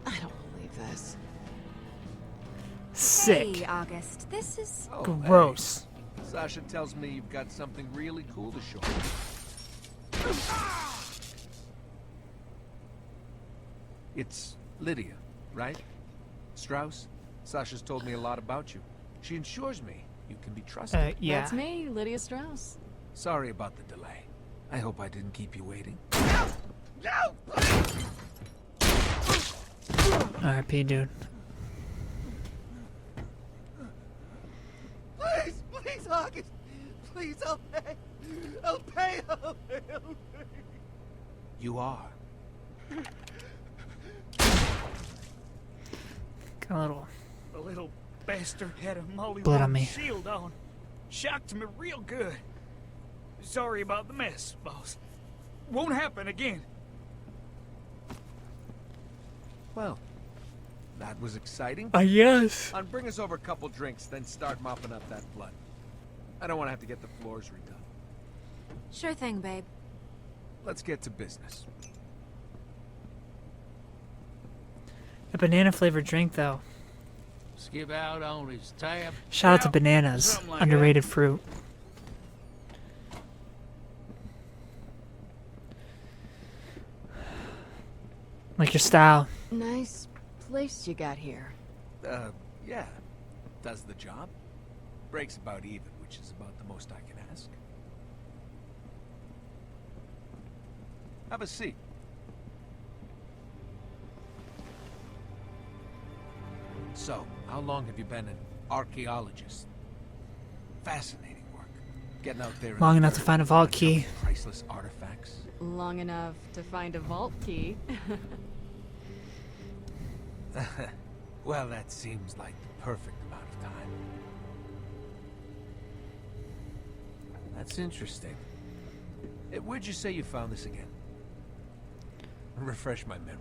I don't believe this. Sick. Hey, August. This is... Oh, Gross. hey. Sasha tells me you've got something really cool to show me. It's Lydia, right? Strauss? Sasha's told me a lot about you. She assures me you can be trusted. Yeah. That's me, Lydia Strauss. Sorry about the delay. I hope I didn't keep you waiting. R.I.P. dude. Please, please, August. Please, I'll pay. I'll pay. I'll pay. I'll pay. You are. Got a little. The little bastard had a Blood on mollywop me. shield on. Shocked me real good. Sorry about the mess, boss. Won't happen again. Well, that was exciting. Yes. Bring us over a couple drinks, then start mopping up that blood. I don't want to have to get the floors redone. Sure thing, babe. Let's get to business. A banana flavored drink though. Skip out on his tab. Shout out to bananas. something like Underrated fruit. Like your style. Nice place you got here. Yeah. Does the job. Breaks about even, which is about the most I can ask. Have a seat. So, how long have you been an archaeologist? Fascinating work. Getting out there. in Long the enough to dirt, find a vault uncovering key. Priceless artifacts. Long enough to find a vault key. Well, that seems like the perfect amount of time. That's interesting. Where'd you say you found this again? Refresh my memory.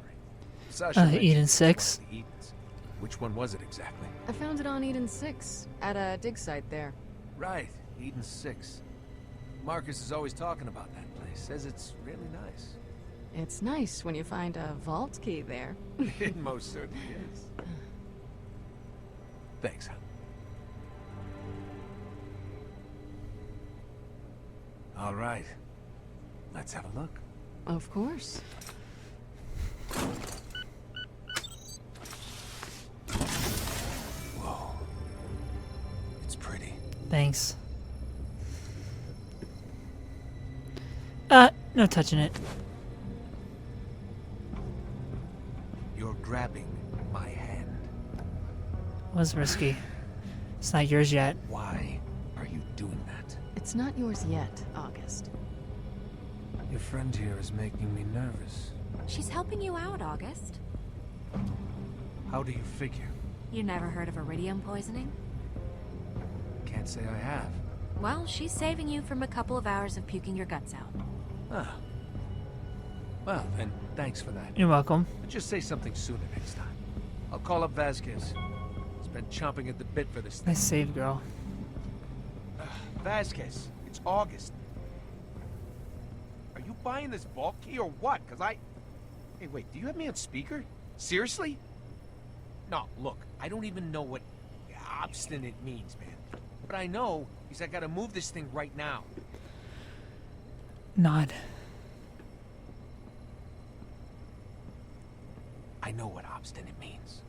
Sasha mentioned Eden it was 6. one of the Edens. Which one was it exactly? I found it on Eden 6, at a dig site there. Right, Eden 6. Marcus is always talking about that place. Says it's really nice. It's nice when you find a vault key there. It most certainly is. Thanks, hon. All right. Let's have a look. Of course. Whoa. It's pretty. Thanks. No touching it. You're grabbing my hand. Was risky. It's not yours yet. Why are you doing that? It's not yours yet, August. Your friend here is making me nervous. She's helping you out, August. How do you figure? You never heard of iridium poisoning? Can't say I have. Well, she's saving you from a couple of hours of puking your guts out. Ah. Well, then, thanks for that. You're welcome. But just say something sooner next time. I'll call up Vasquez. He's been chomping at the bit for this thing. Nice save, girl. Vasquez, it's August. Are you buying this vault key or what? Because I... Hey, wait, do you have me on speaker? Seriously? No, look, I don't even know what obstinate means, man. What I know is I gotta move this thing right now. Nod. I know what obstinate means.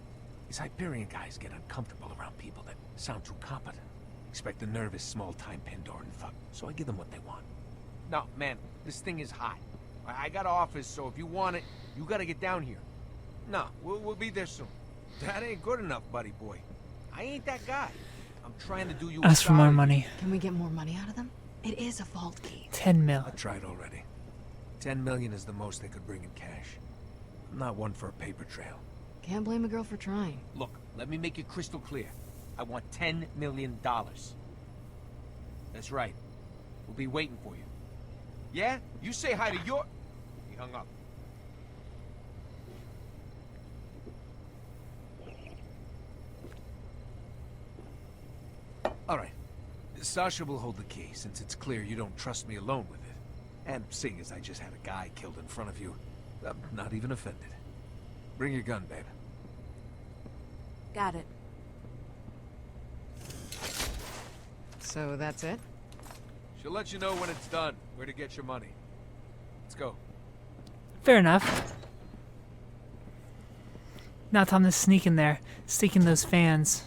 These Hyperion guys get uncomfortable around people that sound too competent. Expect a nervous, small-time Pandoran fuck. So I give them what they want. No, man, this thing is hot. I got office, so if you want it, you gotta get down here. No, we'll be there soon. That ain't good enough, buddy boy. I ain't that guy. I'm trying to do you a Ask for more solid. money. Can we get more money out of them? It is a vault key. 10 mil. I tried already. 10 million is the most they could bring in cash. I'm not one for a paper trail. Can't blame a girl for trying. Look, let me make it crystal clear. I want $10 million. That's right. We'll be waiting for you. Yeah? You say hi to your... He hung up. All right. Sasha will hold the key, since it's clear you don't trust me alone with it. And seeing as I just had a guy killed in front of you, I'm not even offended. Bring your gun, babe. Got it. So that's it? She'll let you know when it's done, where to get your money. Let's go. Fair enough. Now time to sneak in there. Sneak in those fans.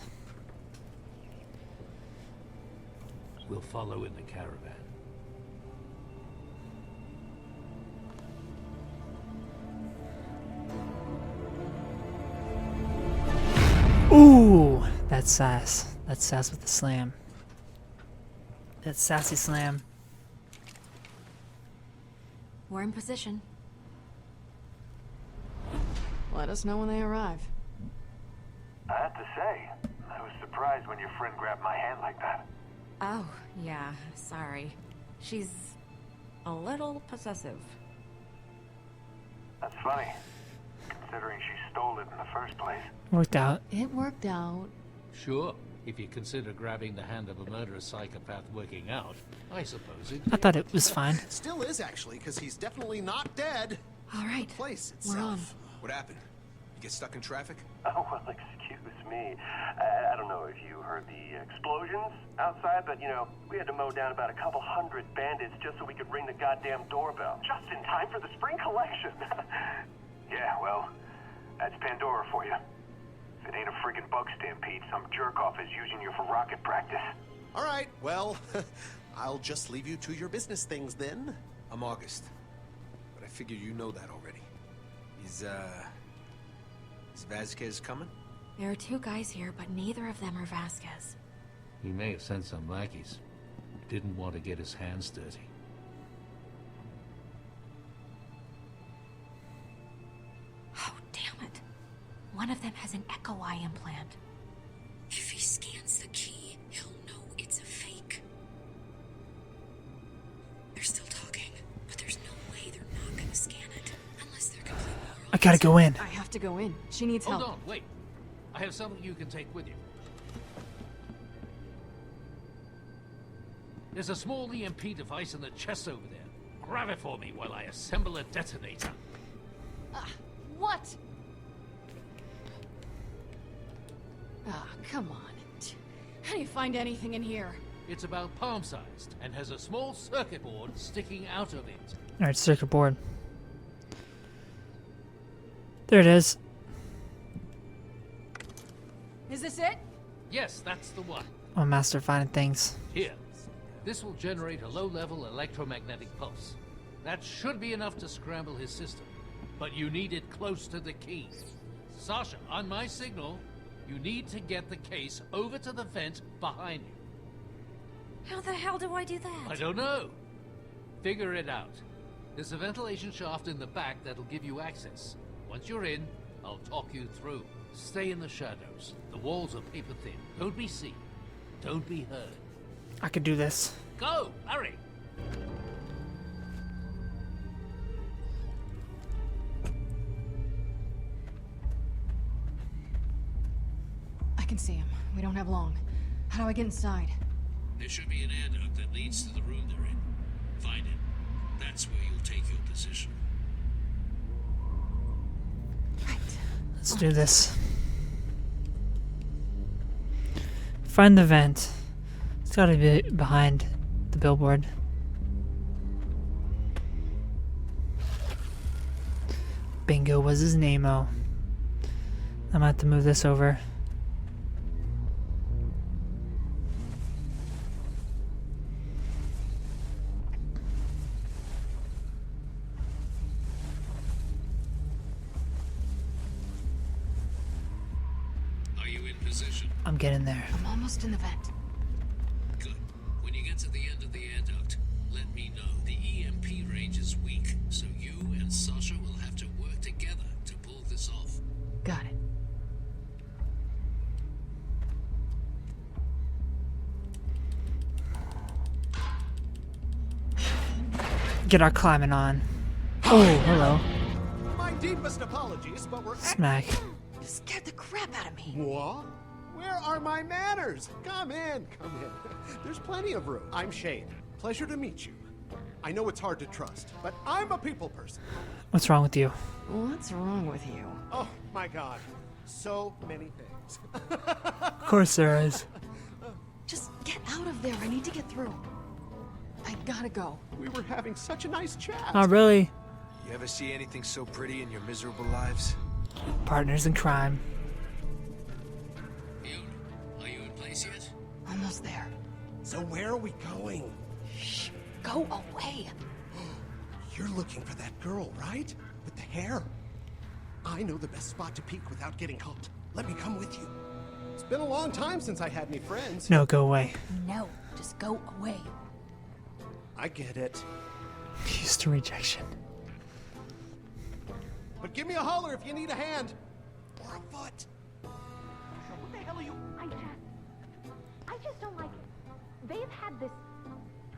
We'll follow in the caravan. Ooh, that's sass. That's sass with the slam. That's sassy slam. We're in position. Let us know when they arrive. I have to say, I was surprised when your friend grabbed my hand like that. Oh, yeah, sorry. She's a little possessive. That's funny, considering she stole it in the first place. Worked out. It worked out. Sure, if you consider grabbing the hand of a murderous psychopath working out, I suppose it... I thought it was fine. Still is, actually, because he's definitely not dead. All right, The place we're on. itself. What happened? You get stuck in traffic? Oh, well, excuse me. I don't know if you heard the explosions outside, but, you know, we had to mow down about a couple hundred bandits just so we could ring the goddamn doorbell. Just in time for the spring collection. Yeah, well, that's Pandora for you. If it ain't a friggin' bug stampede, some jerk-off is using you for rocket practice. All right, well, I'll just leave you to your business things then. I'm August. But I figure you know that already. Is Vasquez coming? There are two guys here, but neither of them are Vasquez. He may have sent some lackeys. Didn't want to get his hands dirty. Oh, damn it. One of them has an echo eye implant. If he scans the key, he'll know it's a fake. They're still talking, but there's no way they're not gonna scan it. Unless they're completely morons. I gotta go in. I have to go in. She needs help. Hold on, wait. I have something you can take with you. There's a small EMP device in the chest over there. Grab it for me while I assemble a detonator. What? Ah, come on. How do you find anything in here? It's about palm-sized and has a small circuit board sticking out of it. Alright, circuit board. There it is. Is this it? Yes, that's the one. I'm a master of finding things. Here. This will generate a low-level electromagnetic pulse. That should be enough to scramble his system. But you need it close to the key. Sasha, on my signal, you need to get the case over to the vent behind you. How the hell do I do that? I don't know. Figure it out. There's a ventilation shaft in the back that'll give you access. Once you're in, I'll talk you through. Stay in the shadows. The walls are paper thin. Don't be seen. Don't be heard. I could do this. Go! Hurry! I can see him. We don't have long. How do I get inside? There should be an air duct that leads to the room they're in. Find it. That's where you'll take your position. Let's do this. Find the vent. It's gotta be behind the billboard. Bingo was his name-o. I'm gonna have to move this over. I'm getting there. I'm almost in the vent. Good. When you get to the end of the air duct, let me know. The EMP range is weak, so you and Sasha will have to work together to pull this off. Got it. Get our climbing on. Oh, hello. My deepest apologies, but we're... Smack. You scared the crap out of me. What? Where are my manners? Come in, come in. There's plenty of room. I'm Shane. Pleasure to meet you. I know it's hard to trust, but I'm a people person. What's wrong with you? What's wrong with you? Oh, my God. So many things. Of course there is. Just get out of there. I need to get through. I gotta go. We were having such a nice chat. Not really. You ever see anything so pretty in your miserable lives? Partners in crime. Are you in place yet? Almost there. So where are we going? Shh. Go away. You're looking for that girl, right? With the hair. I know the best spot to peek without getting caught. Let me come with you. It's been a long time since I had any friends. No, go away. No, just go away. I get it. Used to rejection. But give me a holler if you need a hand. Or a foot. What the hell are you... I just don't like it. They've had this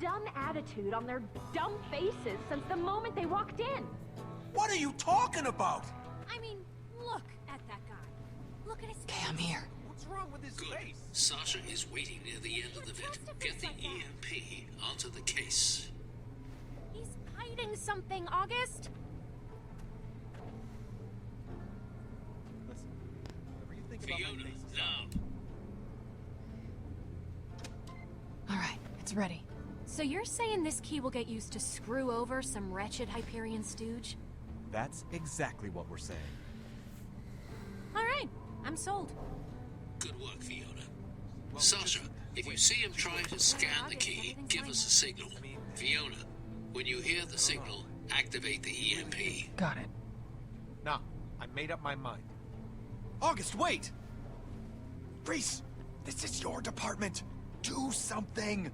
dumb attitude on their dumb faces since the moment they walked in. What are you talking about? I mean, look at that guy. Look at his face. Okay, I'm here. What's wrong with his face? Sasha is waiting near the end of the vent. Get the EMP onto the case. He's hiding something, August. Listen, whatever you think Fiona, about my face is now. All right, it's ready. So you're saying this key will get used to screw over some wretched Hyperion stooge? That's exactly what we're saying. All right, I'm sold. Good work, Fiona. Sasha, if you see him trying to scan the key, give us a signal. Fiona, when you hear the signal, activate the EMP. Got it. Nah, I made up my mind. August, wait! Reese, this is your department. Do something.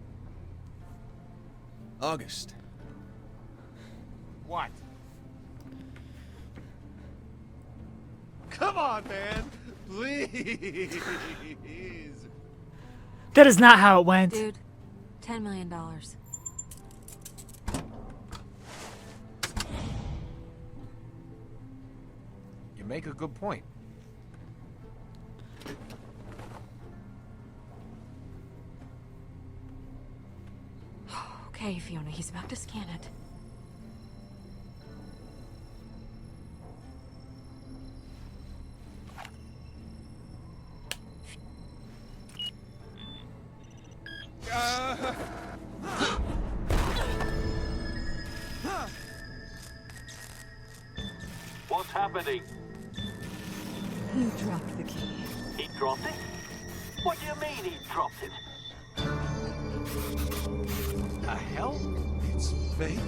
August. What? Come on, man. Please. That is not how it went. Dude, $10 million. You make a good point. Okay, Fiona, he's about to scan it. What's happening? You dropped the key. He dropped it? What do you mean he dropped it? The hell? It's fake.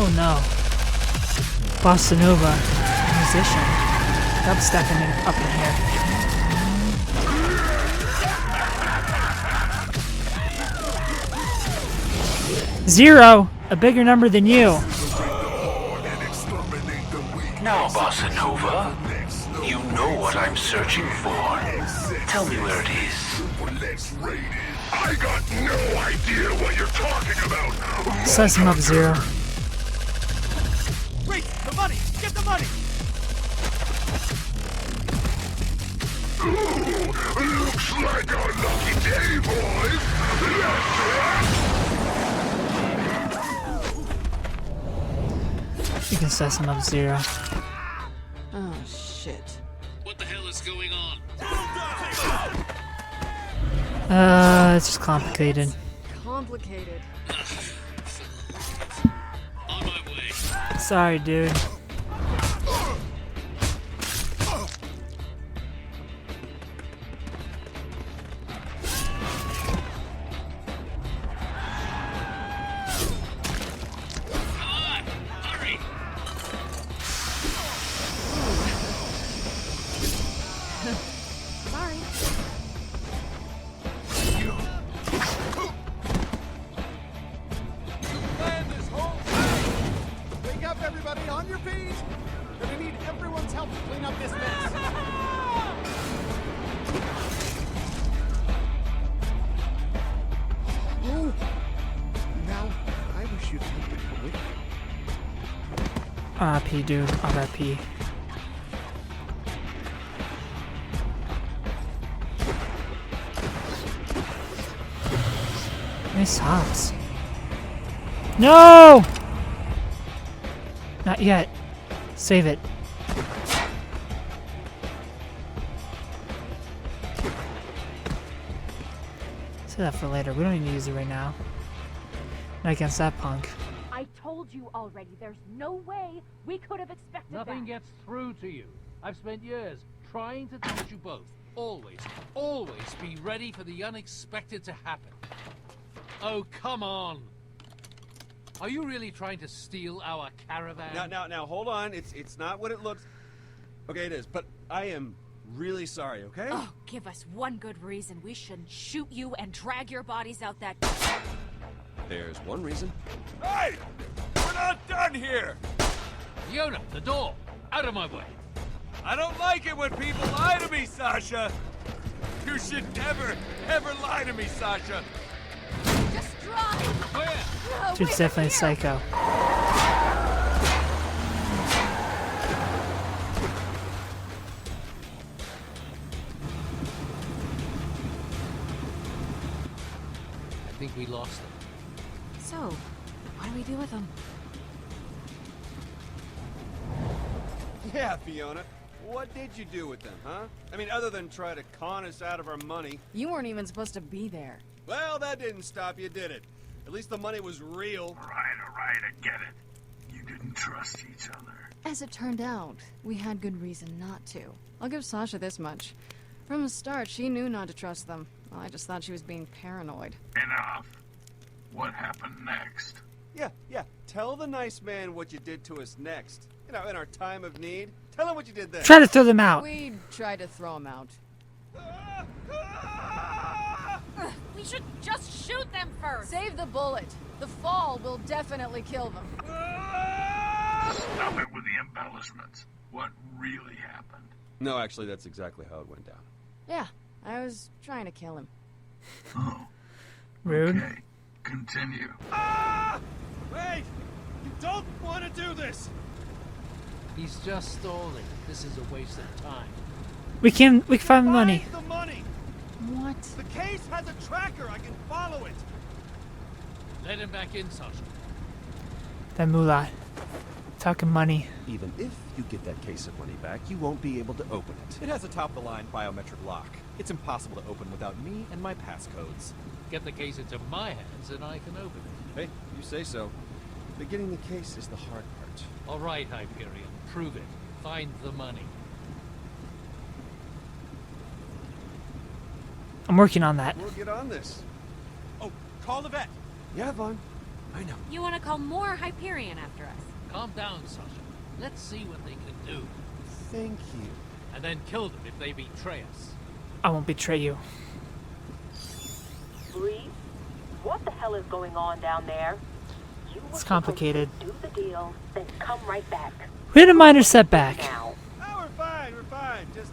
Oh no. Bossa Nova, musician. Dubstepping up in here. Zer0, a bigger number than you. Now, Bossa Nova, you know what I'm searching for. Tell me where it is. I got no idea what you're talking about. Slice him up, Zer0. Wait, the money! Get the money! Ooh, looks like our lucky day, boys. You can slice him up, Zer0. Oh, shit. What the hell is going on? It's just complicated. Complicated. On my way. Sorry, dude. Sorry. Plan this whole thing! Wake up, everybody, on your feet! Gonna need everyone's help to clean up this mess. Oh! Now, I wish you'd take it with you. R.I.P., dude. R.I.P. Nice hops. No! Not yet. Save it. Save that for later. We don't need to use it right now. Not against that punk. I told you already, there's no way we could have expected Nothing that. gets through to you. I've spent years trying to teach you both. Always, always be ready for the unexpected to happen. Oh, come on. Are you really trying to steal our caravan? Now, hold on. It's not what it looks... Okay, it is, but I am really sorry, okay? Oh, give us one good reason we shouldn't shoot you and drag your bodies out that... There's one reason. Hey! We're not done here! Fiona, the door! Out of my way! I don't like it when people lie to me, Sasha! You should never, ever lie to me, Sasha! Just drive! Where? Dude's definitely a psycho. I think we lost them. So, what do we do with them? Yeah, Fiona. What did you do with them, huh? I mean, other than try to con us out of our money. You weren't even supposed to be there. Well, that didn't stop you, did it? At least the money was real. All right, I get it. You didn't trust each other. As it turned out, we had good reason not to. I'll give Sasha this much. From the start, she knew not to trust them. Well, I just thought she was being paranoid. Enough. What happened next? Yeah. Tell the nice man what you did to us next. You know, in our time of need. Tell him what you did then. Try to throw them out. We tried to throw him out. We should just shoot them first! Save the bullet. The fall will definitely kill them. Stop it with the embellishments. What really happened? No, actually, that's exactly how it went down. Yeah, I was trying to kill him. Oh. Rude. Okay, continue. Wait! You don't want to do this! He's just stalling. This is a waste of time. We can find the money. Find the money! What? The case has a tracker. I can follow it. Let him back in, Sasha. That moolah. Talking money. Even if you get that case of money back, you won't be able to open it. It has a top-of-the-line biometric lock. It's impossible to open without me and my passcodes. Get the case into my hands and I can open it. Hey, you say so. But getting the case is the hard part. All right, Hyperion. Prove it. Find the money. I'm working on that. We'll get on this. Oh, call the vet. Yeah, Vaughn. I know. You want to call more Hyperion after us? Calm down, Sasha. Let's see what they can do. Thank you. And then kill them if they betray us. I won't betray you. Reese, what the hell is going on down there? You were It's complicated. supposed to do the deal, then come right back. We had a minor setback. Now. Oh, we're fine, we're fine. Just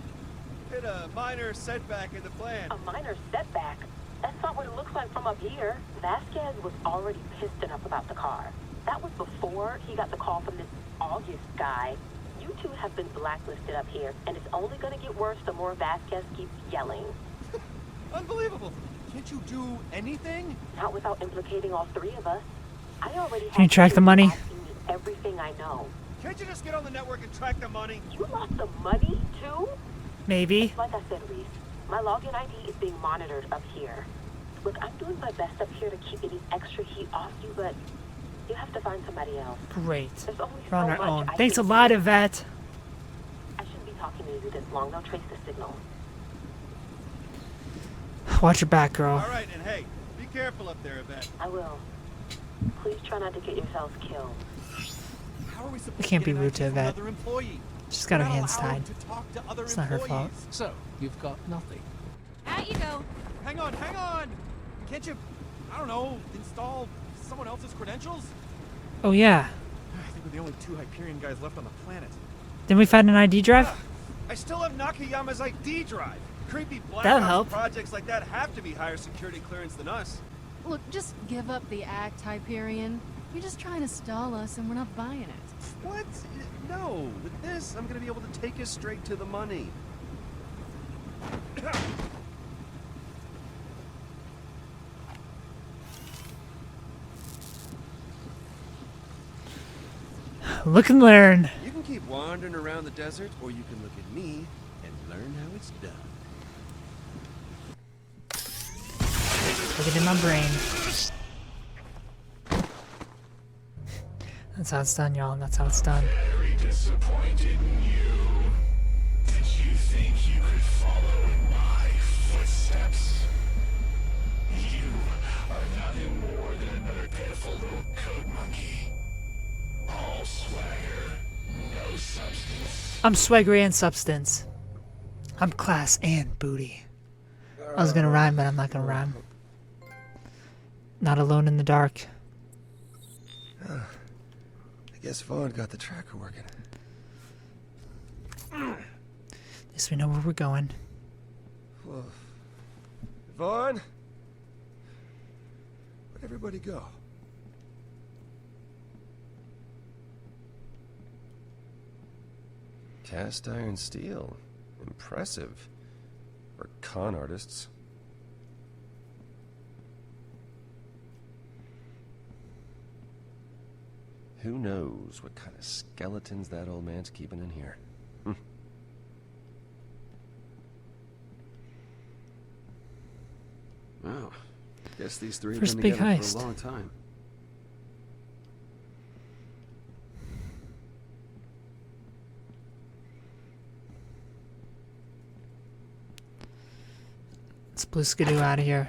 hit a minor setback in the plan. A minor setback? That's not what it looks like from up here. Vasquez was already pissed enough about the car. That was before he got the call from this August guy. You two have been blacklisted up here, and it's only going to get worse the more Vasquez keeps yelling. Unbelievable. Can't you do anything? Not without implicating all three of us. I already Can you track the money? asking me everything I know. Can't you just get on the network and track the money? You lost the money, too? Maybe. Like I said, Reese, my login ID is being monitored up here. Look, I'm doing my best up here to keep any extra heat off you, but you have to find somebody else. Great. There's only We're on so our much own. I Thanks a can lot, do. Yvette. I shouldn't be talking to you this long. They'll trace the signal. Watch your back, girl. All right, and hey, be careful up there, Yvette. I will. Please try not to get yourselves killed. How are we supposed We can't to be get rude to access from Yvette. another employee? She's got her We're not hands allowed tied. to talk to other It's not her fault. employees. So, you've got nothing. Out you go. Hang on, hang on! Can't you, I don't know, install someone else's credentials? Oh, yeah. I think we're the only two Hyperion guys left on the planet. Didn't we find an ID drive? I still have Nakayama's ID drive. Creepy black That'll ops help. projects like that have to be higher security clearance than us. Look, just give up the act, Hyperion. You're just trying to stall us, and we're not buying it. What? No, with this, I'm gonna be able to take us straight to the money. Look and learn. You can keep wandering around the desert, or you can look at me and learn how it's done. Look it in my brain. That's how it's done, y'all. That's how it's done. Very disappointed in you. Did you think you could follow my footsteps? You are nothing more than another pitiful little code monkey. All swagger, no substance. I'm swaggery and substance. I'm class and booty. I was gonna rhyme, but I'm not gonna rhyme. Not alone in the dark. I guess Vaughn got the tracker working. At least we know where we're going. Well, Vaughn? Where'd everybody go? Cast iron steel. Impressive. For con artists. Who knows what kind of skeletons that old man's keeping in here. Wow. Guess these three have First been big together heist. for a long time. Let's blue skidoo out of here.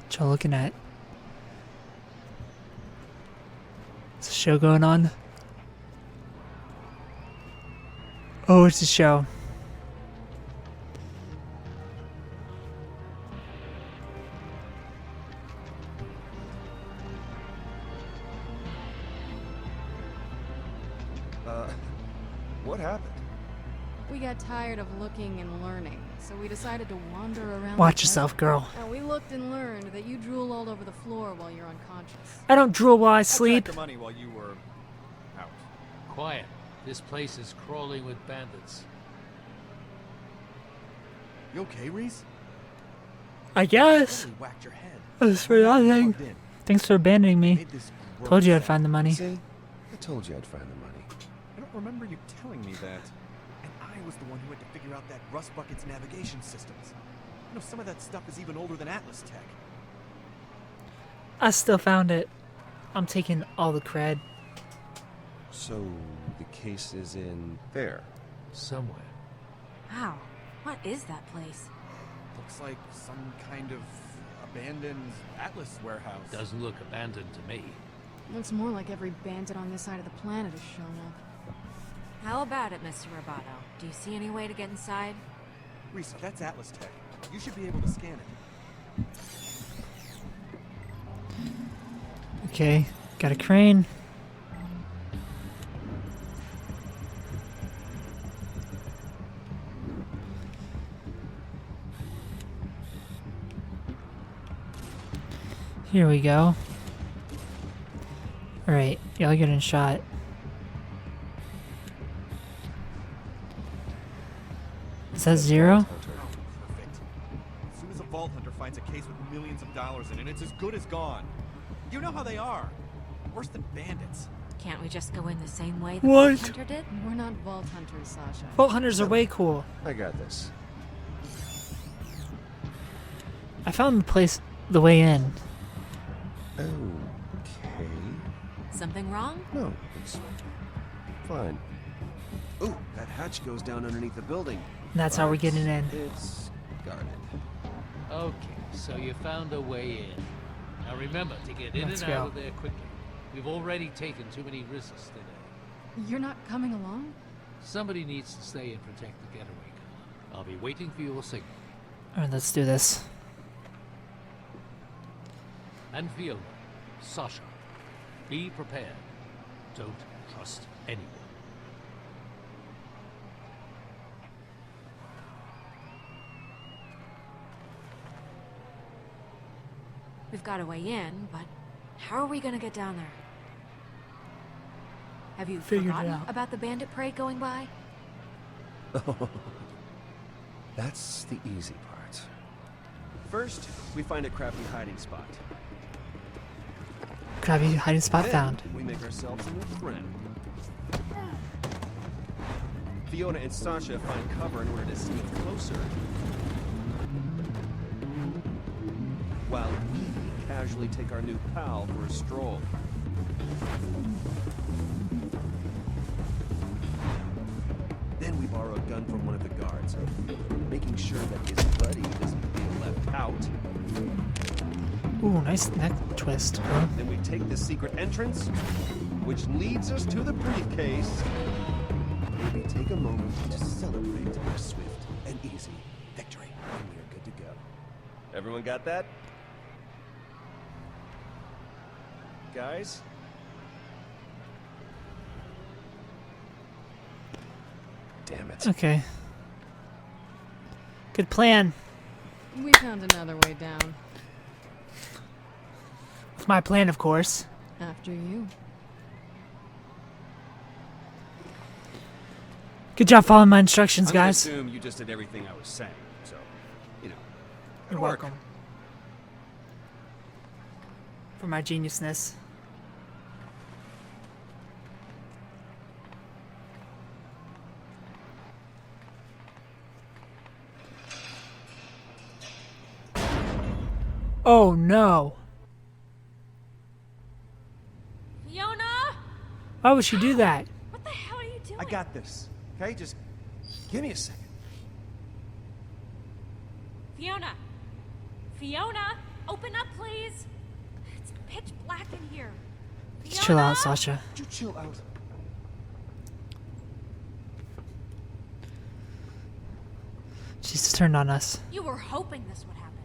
What y'all looking at? Is a show going on? Oh, it's a show. What happened? We got tired of looking and learning, so we decided to wander around. Watch the yourself, desert. girl. And we looked and learned that you drool all over the floor while you're unconscious. I don't drool while I sleep. The money while you were out. Quiet. This place is crawling with bandits. You okay, Reese? I guess. Really whacked your head. That's for nothing. Thanks for abandoning me. Told you I'd find the money. See? I told you I'd find the money. I don't remember you telling me that. And I was the one who had to figure out that Rust Bucket's navigation systems. You know, some of that stuff is even older than Atlas tech. I still found it. I'm taking all the cred. So, the case is in there. Somewhere. Wow. What is that place? Looks like some kind of abandoned Atlas warehouse. Doesn't look abandoned to me. Looks more like every bandit on this side of the planet has shown up. How about it, Mr. Roboto? Do you see any way to get inside? Risa, that's Atlas tech. You should be able to scan it. Okay, got a crane. Here we go. Alright, y'all getting shot. Is that Zer0? Perfect. As soon as a Vault Hunter finds a case with millions of dollars in it, it's as good as gone. You know how they are. Worse than bandits. Can't we just go in the same way the What? Vault Hunter did? We're not Vault Hunters, Sasha. Vault Hunters are way cool. I got this. I found the way in. Okay. Something wrong? No, it's fine. Ooh, that hatch goes down underneath the building. And that's how we're getting in. It's guarded. Okay, so you found a way in. Now remember to get in Let's and out go. of there quickly. We've already taken too many risks today. You're not coming along? Somebody needs to stay and protect the getaway car. I'll be waiting for your signal. Alright, let's do this. And Fiona, Sasha, be prepared. Don't trust anyone. We've got a way in, but how are we gonna get down there? Have you Figured it forgotten out. about the bandit parade going by? That's the easy part. First, we find a crappy hiding spot. Crabby hiding spot Then found. we make ourselves a new friend. Fiona and Sasha find cover in order to sneak closer. While we casually take our new pal for a stroll. Then we borrow a gun from one of the guards, making sure that his buddy doesn't feel left out. Ooh, nice neck twist, bro. Then we take the secret entrance, which leads us to the briefcase. Maybe take a moment to celebrate our swift and easy victory. And we are good to go. Everyone got that? Guys? Damn it. Okay. Good plan. We found another way down. It's my plan, of course. After you. Good job following my instructions, I'm gonna guys. assume you just did everything I was saying, so, you know. You're good work. welcome. For my geniusness. Oh no. Fiona? Why would she do that? What the hell are you doing? I got this. Okay, just give me a second. Fiona! Fiona! Open up, please! It's pitch black in here. Just chill out, Sasha. Would you chill out? She's just turned on us. You were hoping this would happen.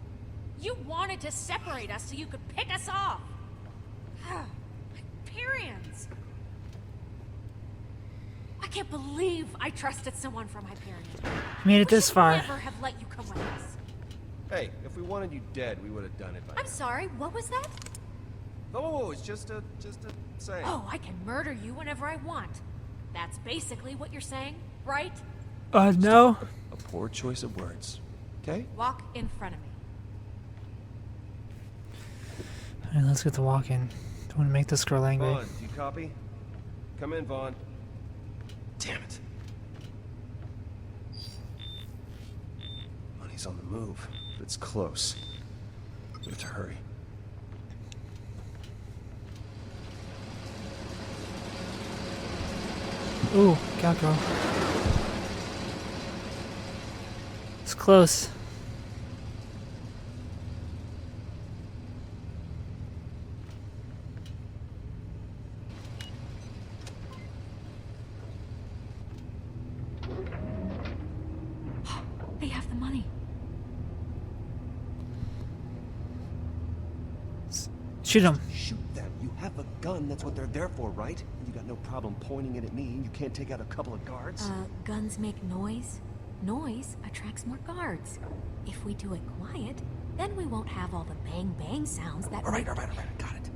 You wanted to separate us so you could pick us off. Hyperions! I can't believe I trusted someone from Hyperion. We made it this far. Never have let you come with us. Hey, if we wanted you dead, we would have done it by I'm sorry, what was that? Oh, it's just a saying. Oh, I can murder you whenever I want. That's basically what you're saying, right? No. A poor choice of words. Okay? Walk in front of me. Alright, let's get the walk in. Don't want to make this girl angry. Vaughn, do you copy? Come in, Vaughn. Damn it. Money's on the move, but it's close. We have to hurry. Ooh, cowgirl. It's close. Shoot him. Shoot them. You have a gun. That's what they're there for, right? And you got no problem pointing it at me. You can't take out a couple of guards. Guns make noise. Noise attracts more guards. If we do it quiet, then we won't have all the bang bang sounds that. All right. Got it.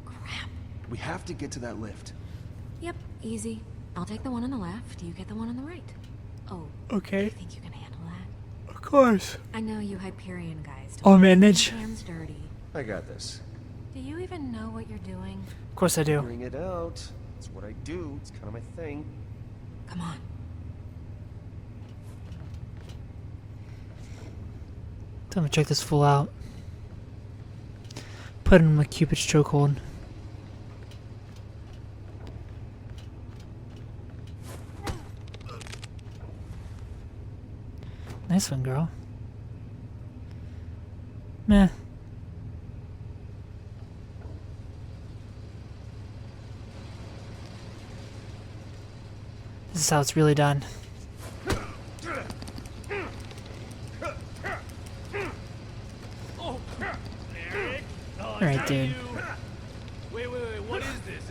Crap. We have to get to that lift. Yep, easy. I'll take the one on the left. You get the one on the right. Oh. Okay. You think you can handle that? Of course. I know you Hyperion guys. I'll manage. Hands dirty. I got this. Do you even know what you're doing? Of course I do. Figuring it out. It's what I do. It's kind of my thing. Come on. Time to check this fool out. Put him in a Cupid's chokehold. Nice one, girl. Meh. This is how it's really done. Alright, dude. Wait, what is this?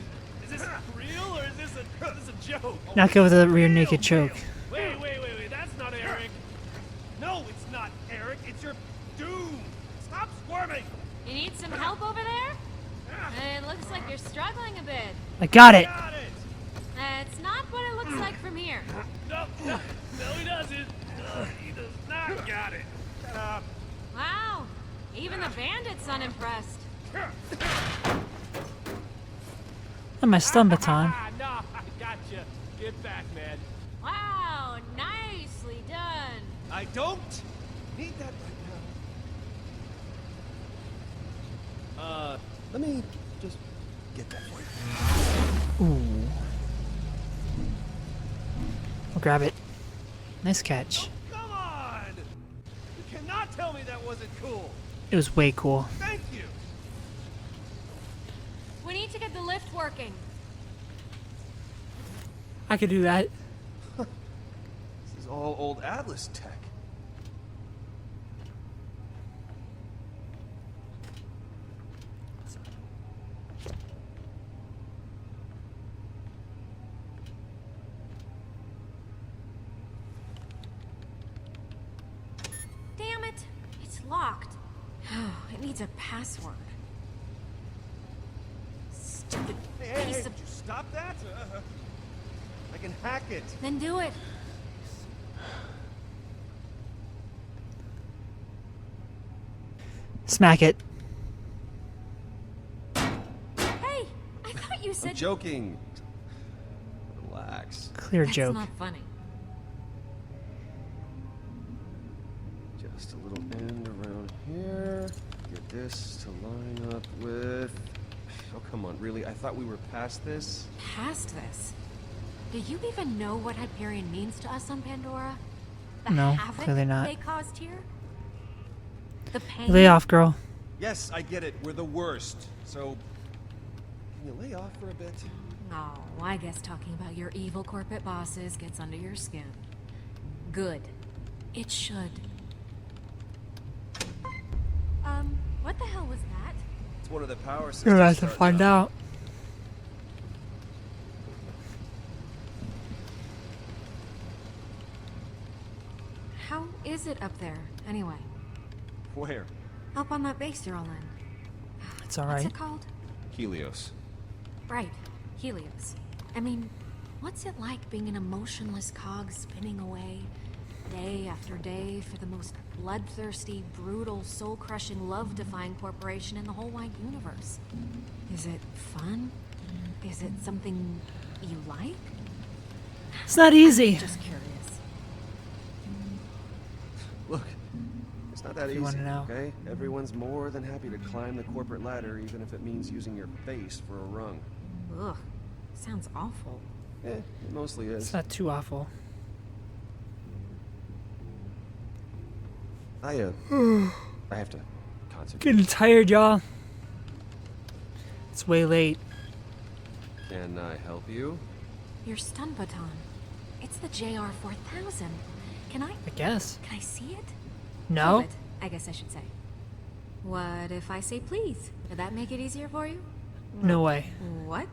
Is this real or is this a joke? Knock it with a rear naked choke. Wait, that's not Eric. No, it's not Eric, it's your doom. Stop squirming. You need some help over there? It looks like you're struggling a bit. I got it. It's not what it looks like from here. No, he doesn't. He does not got it. Shut up. Wow, even the bandit's unimpressed. And my stun baton. No, I gotcha. Get back, man. Wow, nicely done. I don't need that right now. Let me just get that for you. Ooh. I'll grab it. Nice catch. Come on! You cannot tell me that wasn't cool. It was way cool. Thank you. We need to get the lift working. I could do that. This is all old Atlas tech. Damn it! It's locked. It needs a password. Stupid Hey, piece did of... you stop that? I can hack it. Then do it. Smack it. Hey! I thought you said... I'm joking. Relax. Clear That's joke. not funny. Just a little end around here. Get this to line up with... Oh, come on, really? I thought we were past this? Past this? Do you even know what Hyperion means to us on Pandora? The No, havoc clearly not. they caused here? The pain? Lay off, girl. Yes, I get it. We're the worst. So, Can you lay off for a bit? Oh, I guess talking about your evil corporate bosses gets under your skin. Good. It should. What the hell was that? It's one of the power systems. You're about to starting find up. out. How is it up there, anyway? Where? Up on that base you're all in. It's What's alright. it called? Helios. Right, Helios. I mean, what's it like being an emotionless cog spinning away, day after day, for the most bloodthirsty, brutal, soul-crushing, love-defying corporation in the whole wide universe? Is it fun? Is it something you like? It's not easy. I'm just curious. Look, it's not that If easy, you wanna know. okay? Everyone's more than happy to climb the corporate ladder, even if it means using your face for a rung. Ugh, sounds awful. It mostly is. It's not too awful. I have to concentrate. Getting tired, y'all. It's way late. Can I help you? Your stun baton. It's the JR4000. Can I guess. Can I see it? No. Hold it, I guess I should say. What if I say please? Did that make it easier for you? No way. What?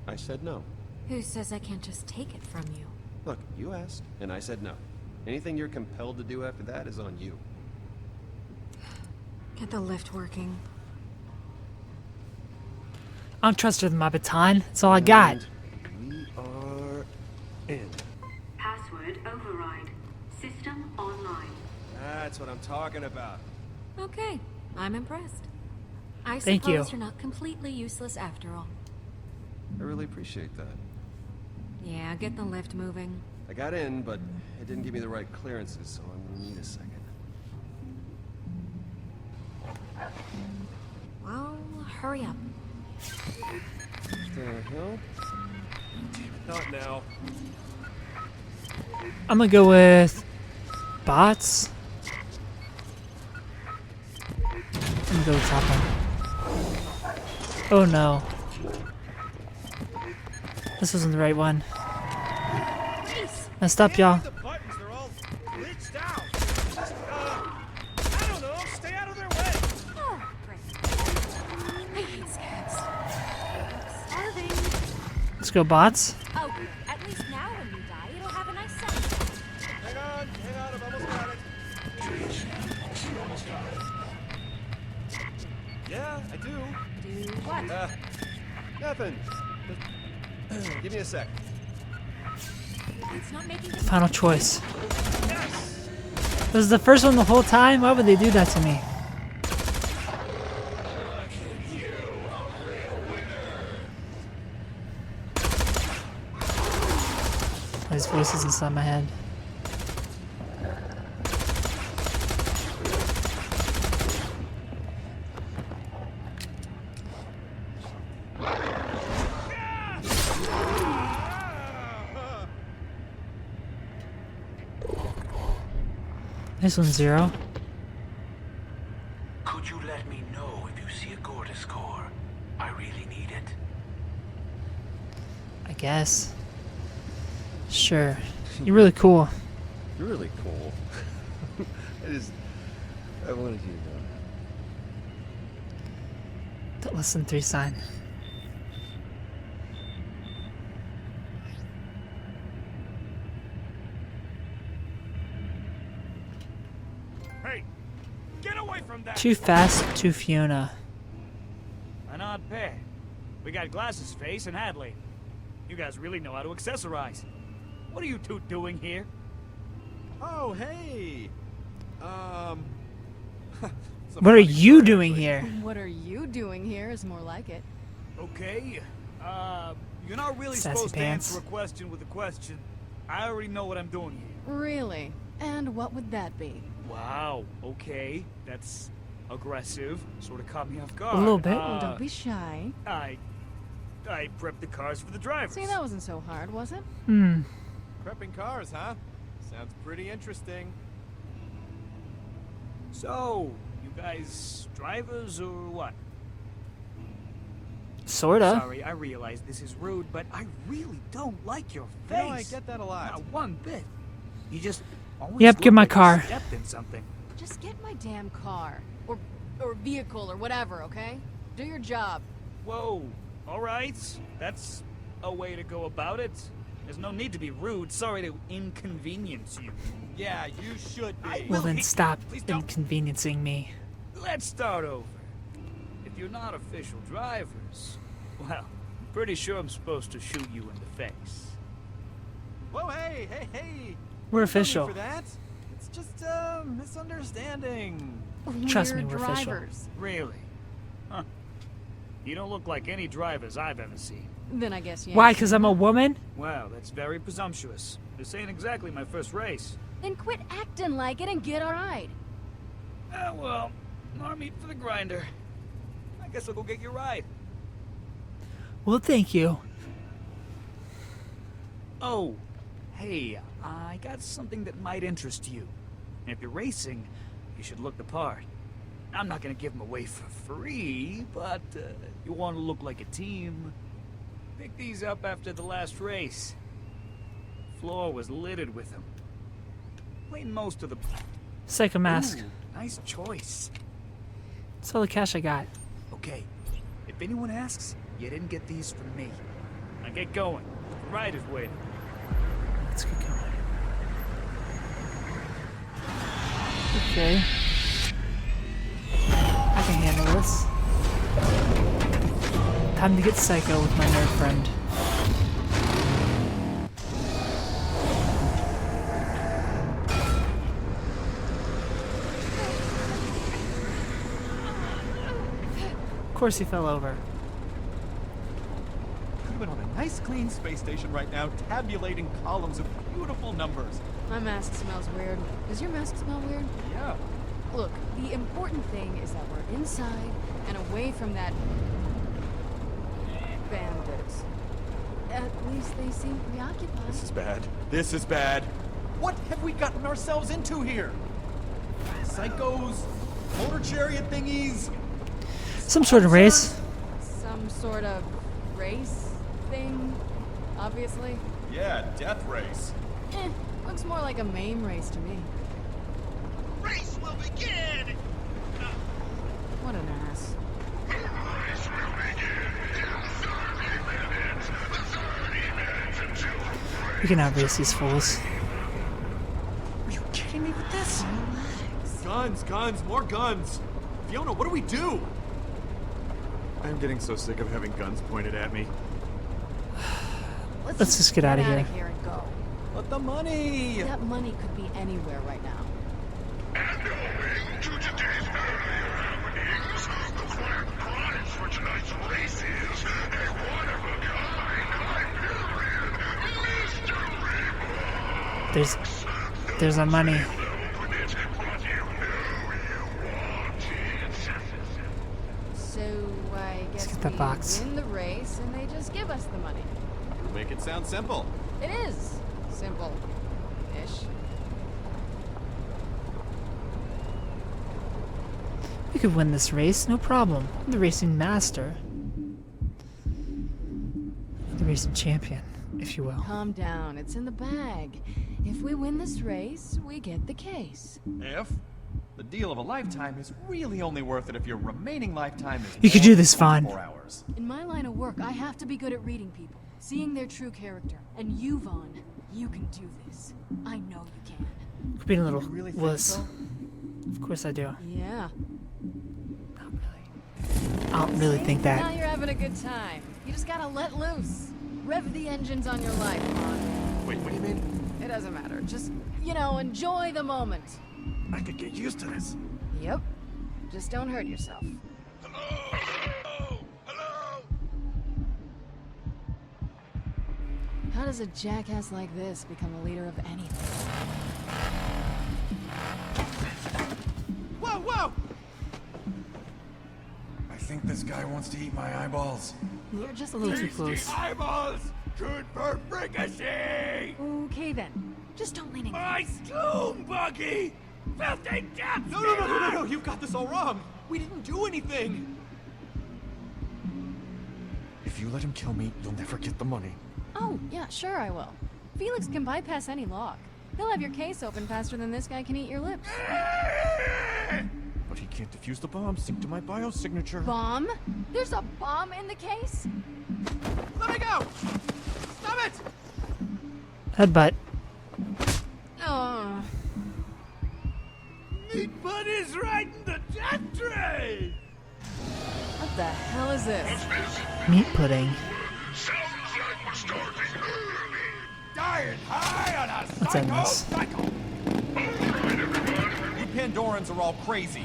I said no. Who says I can't just take it from you? Look, you asked, and I said no. Anything you're compelled to do after that is on you. Get the lift working. I don't trust her with my baton. That's all I got. We are in. Password override. System online. That's what I'm talking about. Okay, I'm impressed. I Thank suppose you. you're not completely useless after all. I really appreciate that. Yeah, get the lift moving. I got in, but it didn't give me the right clearances, so I'm gonna need a second. Well, hurry up. What the hell? Damn it, not now. I'm gonna go with bots. I'm gonna go with top one. Oh no. This wasn't the right one. Messed up, y'all. The buttons, they're all glitched out. Just, I don't know, stay out of their way. Oh, great. I hate scabs. I'm starving. Let's go bots. Oh, good. At least now when you die, it'll have a nice sound. Hang on, I've almost got it. Yeah, I do. Do what? Nothing. Just give me a sec. It's not making the Final choice. This is the first one the whole time? Why would they do that to me? His voice is inside my head. Nice one, Zer0. Could you let me know if you see a Gortys core? I really need it. I guess. Sure. You're really cool. You're really cool. I wanted you to know. That less than 3 sign. Hey, get away from that. Too fast, too Fiona. An odd pair. We got Glasses Face and Hadley. You guys really know how to accessorize. What are you two doing here? Oh, hey. What are you doing here? What are you doing here is more like it. Okay. You're not really Sassy supposed pants. to answer a question with a question. I already know what I'm doing here. Really? And what would that be? Wow. Okay. That's aggressive. Sort of caught me off guard. A little bit. Oh, don't be shy. I prepped the cars for the drivers. See, that wasn't so hard, was it? Prepping cars, huh? Sounds pretty interesting. So, you guys drivers or what? Sorta. Sorry, I realize this is rude, but I really don't like your face. No, I get that a lot. Not one bit. You just always Yep, look get my like you car. stepped in something. Just get my damn car. Or vehicle or whatever, okay? Do your job. Whoa. All right. That's a way to go about it. There's no need to be rude. Sorry to inconvenience you. Yeah, you should be. Well then stop Please don't. inconveniencing me. Let's start over. If you're not official drivers, well, I'm pretty sure I'm supposed to shoot you in the face. Whoa, hey. We're No need official. for that. It's just a misunderstanding. Trust me, We're we're official. drivers. Really? Huh. You don't look like any drivers I've ever seen. Then I guess you Why? ain't Because seen I'm a them. woman? Wow, that's very presumptuous. This ain't exactly my first race. Then quit acting like it and get a ride. Ah, well, more meat for the grinder. I guess I'll go get your ride. Well, thank you. Oh, hey, I got something that might interest you. And if you're racing, you should look the part. I'm not gonna give them away for free, but you want to look like a team. Pick these up after the last race. Floor was littered with them. Played most of the... Psycho mask. Ooh, nice choice. That's all the cash I got. Okay, if anyone asks, you didn't get these from me. Now get going. The ride is waiting. Let's get going. Okay. I can handle this. Time to get psycho with my nerd friend. Of course he fell over. You've been on a nice clean space station right now, tabulating columns of beautiful numbers. My mask smells weird. Does your mask smell weird? Yeah. Look, the important thing is that we're inside and away from that bandit. At least they seem preoccupied. This is bad. This is bad. What have we gotten ourselves into here? Psychos, motor chariot thingies. Some sort of race. Some sort of race thing, obviously. Yeah, death race. Looks more like a MAME race to me. Race will begin! What an ass. We can outrace these fools. Are you kidding me with this? Guns, guns, more guns. Fiona, what do we do? I'm getting so sick of having guns pointed at me. Let's just get out of here. And go. But the money! That money could be anywhere right now. And owing to today's earlier happenings, the grand prize for tonight's race is a one-of-a-kind Hyperion mystery box. There's our money. So I guess get that we box. win the race and they just give us the money. Make it sound simple. It is simple-ish. We could win this race, no problem. I'm the racing master. The racing champion, if you will. Calm down, it's in the bag. If we win this race, we get the case. If? The deal of a lifetime is really only worth it if your remaining lifetime is You could more do this than fine. 24 hours. In my line of work, I have to be good at reading people, seeing their true character. And you, Vaughn, you can do this. I know you can. Could be a little really think wuss. so? Of course I do. Yeah. I don't really think Now that. you're having a good time. You just gotta let loose. Rev the engines on your life, Vaughn. Wait, what do you mean? It doesn't matter. Just, you know, enjoy the moment. I could get used to this. Yep. Just don't hurt yourself. How does a jackass like this become a leader of anything? Whoa, whoa! I think this guy wants to eat my eyeballs. You're just a little too close. Eyeballs! Good for fricassee! Okay then. Just don't lean in. My spoon buggy! Filthy depths! No, you've got this all wrong. We didn't do anything. If you let him kill me, you'll never get the money. Oh, yeah, sure I will. Felix can bypass any lock. He'll have your case open faster than this guy can eat your lips. But he can't defuse the bomb synced to my biosignature. Bomb? There's a bomb in the case? Let me go! Stop it! Headbutt. Oh. Meat butt is riding the death train! What the hell is this? Meat pudding. Sounds like we're starting early. Dying high on a Let's end this. You Pandorans are all crazy.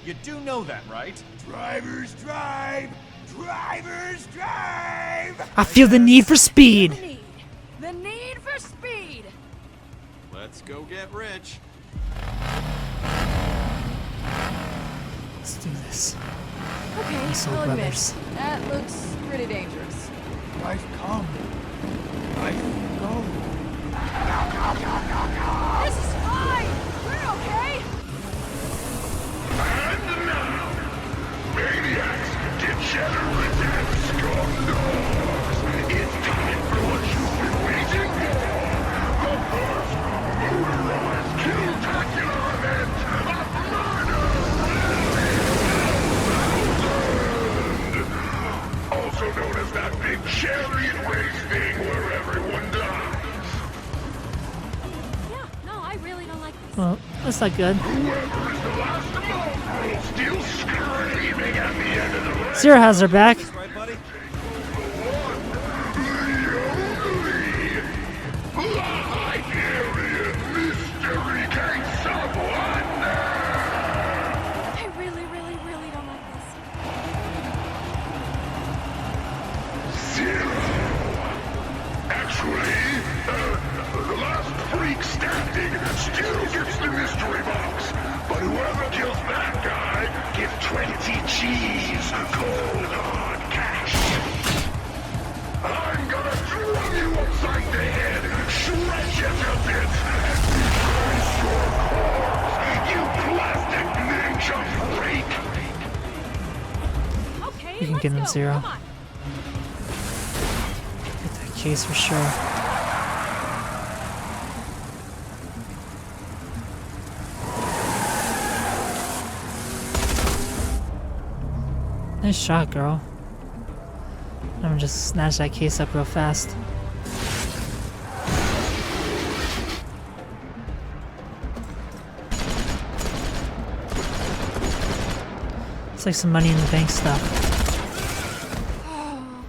You do know that, right? Drivers drive! Drivers drive! I feel the need for speed. The need for speed! Let's go get rich. Let's do this. Okay, Soul I'll admit, Brothers. that looks pretty dangerous. Life come. Life go. This is fine! We're okay! And now, maniacs, get cheddar with that strong dogs. It's time for what you've been waiting for. The first motorized kill-tacular event of murder! That's not good. Still screaming at the end of the line. Zer0 has her back. Right, buddy? I really, really, really don't like this. Zer0. Actually, the last freak standing still gets the mystery box. But whoever kills that guy gets 20 G's, cold hard cash. I'm gonna drum you upside the head, shred you to bits, and disgrace your corpse, you plastic ninja freak! Okay, You can get him, let's go. Zer0. Come on. Get that case for sure. Nice shot, girl. I'm gonna just snatch that case up real fast. It's like some money in the bank stuff.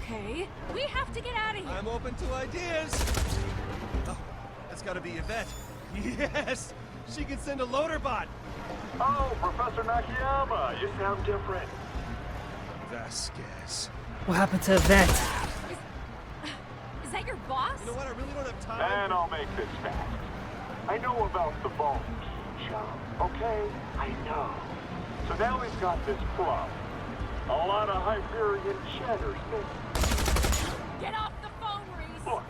Okay, we have to get out of here. I'm open to ideas. Oh, that's gotta be Yvette. Yes! She can send a loader bot. Oh, Professor Nakayama, you sound different. Vasquez. What happened to Yvette? Is that your boss? You know what? I really don't have time. And I'll make this fast. I know about the bone job, okay? I know. So now we've got this problem. A lot of Hyperion cheddars missing. Get off the phone, Reese. Look,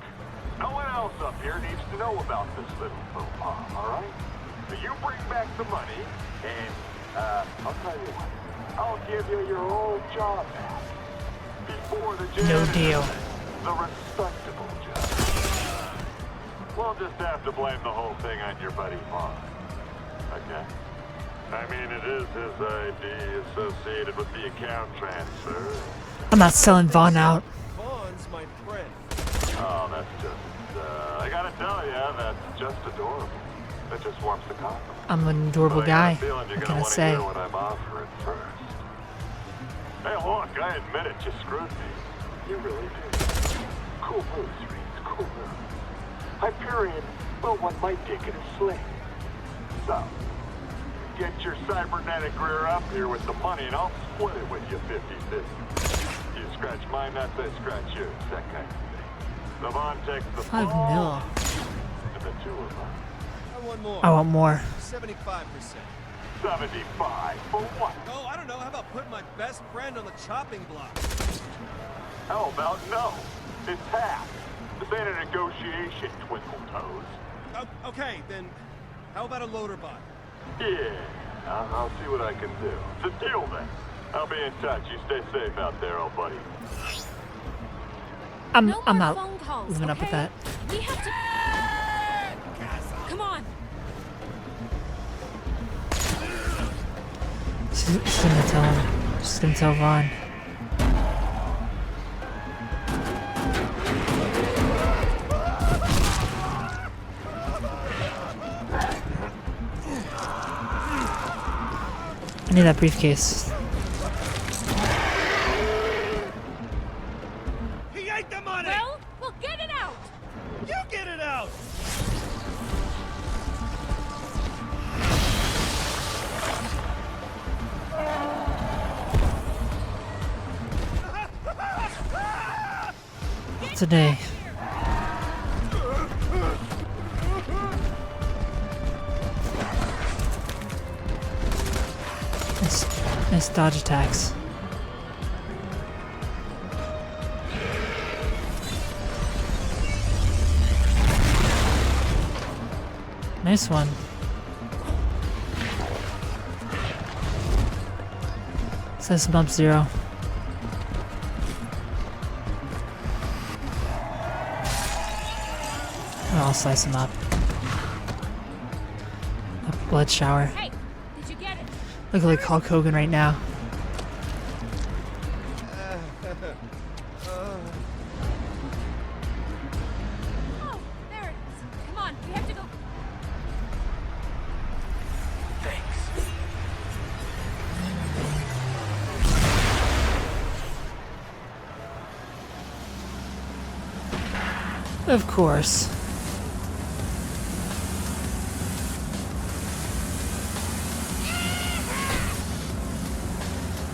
no one else up here needs to know about this little faux pas, alright? So you bring back the money, and, I'll tell you what. I'll give you your old job back. Before the No deal. The respectable job. We'll just have to blame the whole thing on your buddy Vaughn. Okay? I mean, it is his ID associated with the account transfer. I'm not selling Vaughn out. Vaughn's my friend. Oh, that's just, I gotta tell you, that's just adorable. That just warms the coffee. I'm an adorable guy. What can I say? What I'm offering first. Hey, look, I admit it, you screwed me. You really did. Cool moves, Reese, cool moves. Hyperion, well, one might dig in a sling. So, get your cybernetic rear up here with the money and I'll split it with you 50-50. You scratch my nuts, I scratch yours, that kind of thing. Savon takes the 5 ball, mil. and the two of us. I want more. I want more. 75%. 75 for what? Oh, I don't know. How about putting my best friend on the chopping block? How about no? It's half. This ain't a negotiation, twinkle toes. Oh, okay, then how about a loader bot? Yeah, I'll see what I can do. It's a deal then. I'll be in touch. You stay safe out there, old buddy. I'm No more not phone calls, living up with okay? that. We have to. Come on. She's gonna tell him. She's gonna tell Vaughn. I need that briefcase. He ate the money! Well, we'll get it out. You get it out! Today. Nice dodge attacks. Nice one. Slice him up, Zer0. I'll slice him up. A blood shower. Hey, did you get it? Look like Hulk Hogan right now. Oh, there it is. Come on, we have to go. Of course.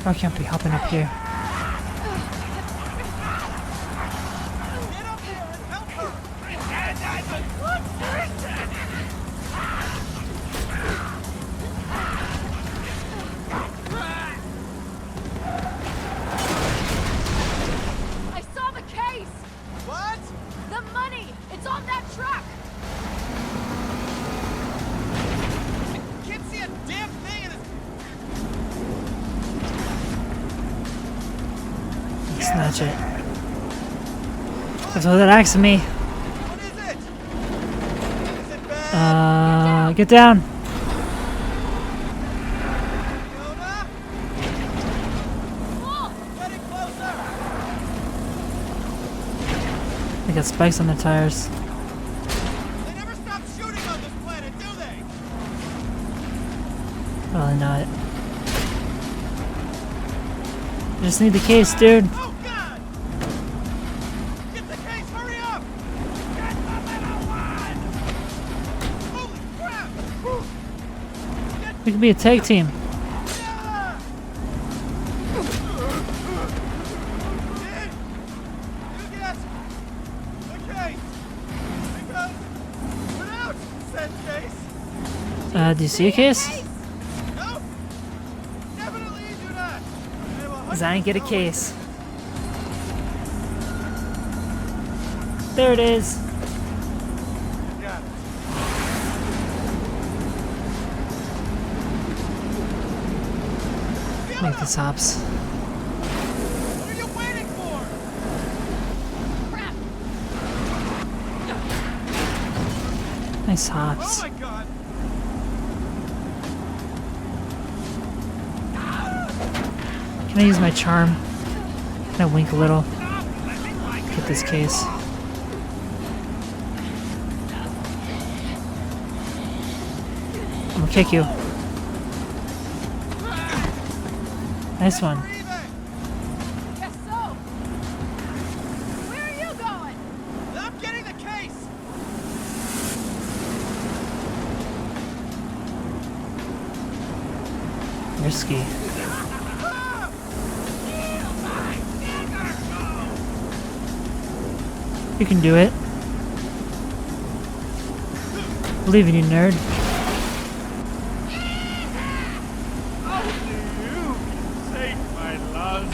I can't be hopping up here. I saw the case! What? The money! It's on that truck! I can't see a damn thing in this. Snatch it. Throw that axe at me. What is it? Is it bad? Get down. Getting closer. They got spikes on their tires. They never stop shooting on this planet, do they? Probably not. I just need the case, dude. Oh God! Get the case, hurry up! Get the little one! Holy crap! We could be a tag team. Do you see a case? No, definitely you do not. Cause I ain't get a case. There it is. Got it. Make this hops. What are you waiting for? Crap. Nice hops. Oh my God. Can I use my charm? Can I wink a little? Get this case. I'm gonna kick you. Nice one. Guess so. Where are you going? I'm getting the case. Risky. You can do it. Believe in you, nerd. Only you can save my love.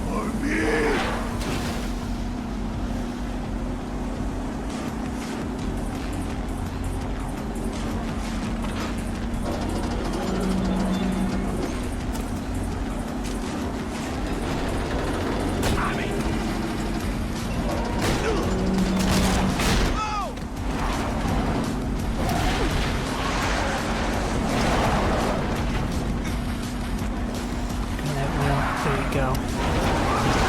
For me.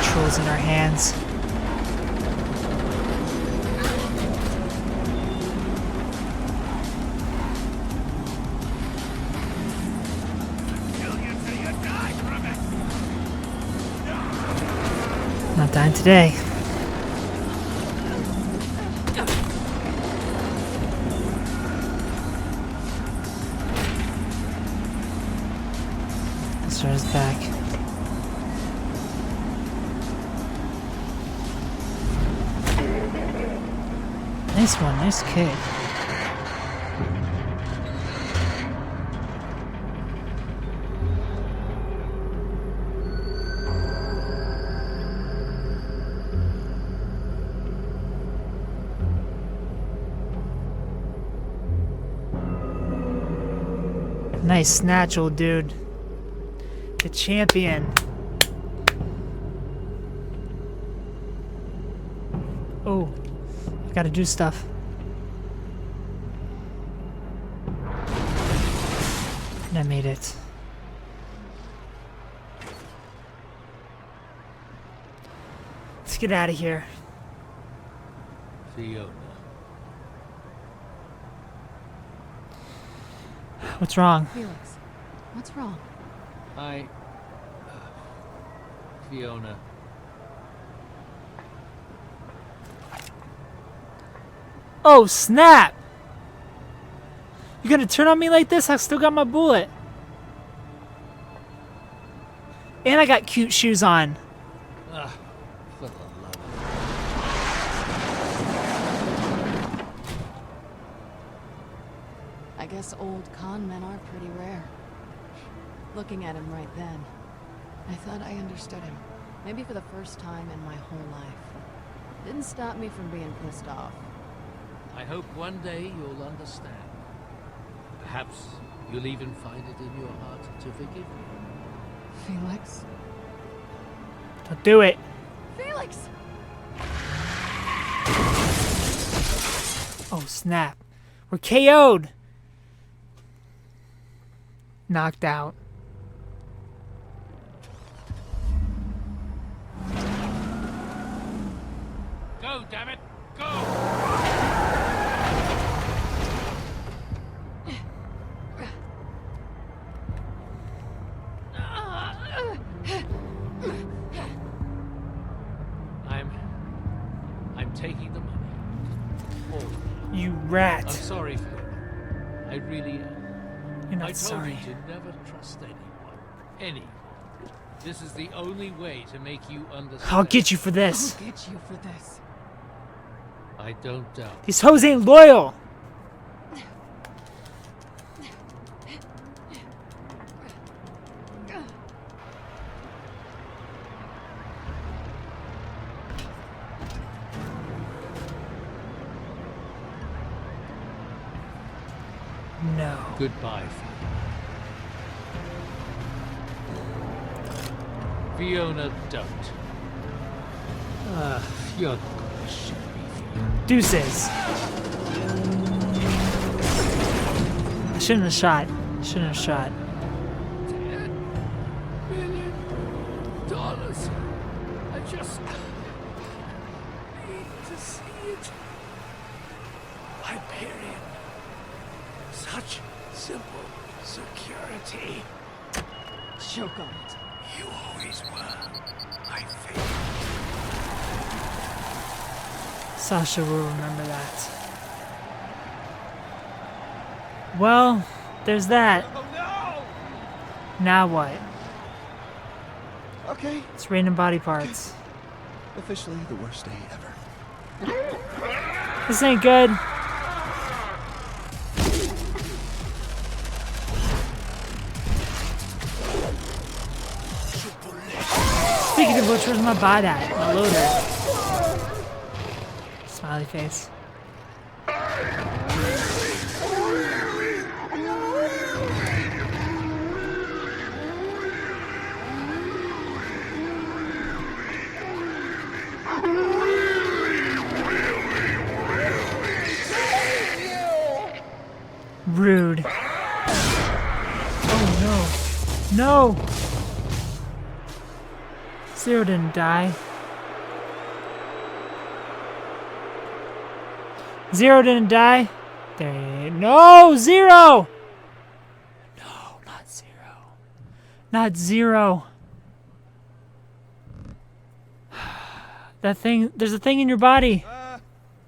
Controls in our hands. Not dying today. Let's start us back. Nice one, nice kick. Nice snatch, old dude. The champion. Oh. Gotta do stuff. And I made it. Let's get out of here. Fiona. What's wrong? Felix, what's wrong? Fiona. Oh, snap! You gonna turn on me like this? I still got my bullet. And I got cute shoes on. Ah, for the love of I guess old con men are pretty rare. Looking at him right then, I thought I understood him. Maybe for the first time in my whole life. Didn't stop me from being pissed off. I hope one day you'll understand. Perhaps you'll even find it in your heart to forgive me. Felix? Don't do it. Felix! Oh, snap. We're KO'd. Knocked out. Go, damn it! Go! I'm taking the money. All of it. You rat. I'm sorry for it. I really am. You're not I told sorry. you to never trust anyone. Anyone. This is the only way to make you understand. I'll get you for this. I'll get you for this. I don't doubt. These hoes ain't loyal. No. Goodbye, Fiona, don't. You're gonna shoot me, Fiona. Deuces. I shouldn't have shot. Shouldn't have shot. $10 million. I just need to see it. Hyperion. Such simple security. Choke on it. You always were my favorite. Sasha will remember that. Well, there's that. Oh no! Now what? Okay. It's random body parts. Officially the worst day ever. This ain't good. Speaking of which, where's my bot at? My loader. Smiley face. Rude. Oh no. No! Zer0 didn't die. Zer0 didn't die. There he is. No! Zer0! No, not Zer0. Not Zer0. That thing, there's a thing in your body.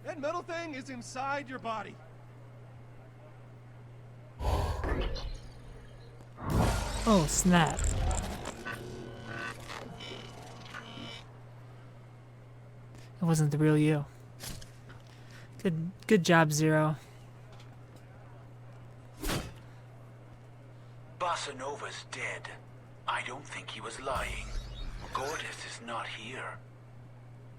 That metal thing is inside your body. Oh, snap. It wasn't the real you. Good job, Zer0. Bossa Nova's dead. I don't think he was lying. Gortys is not here.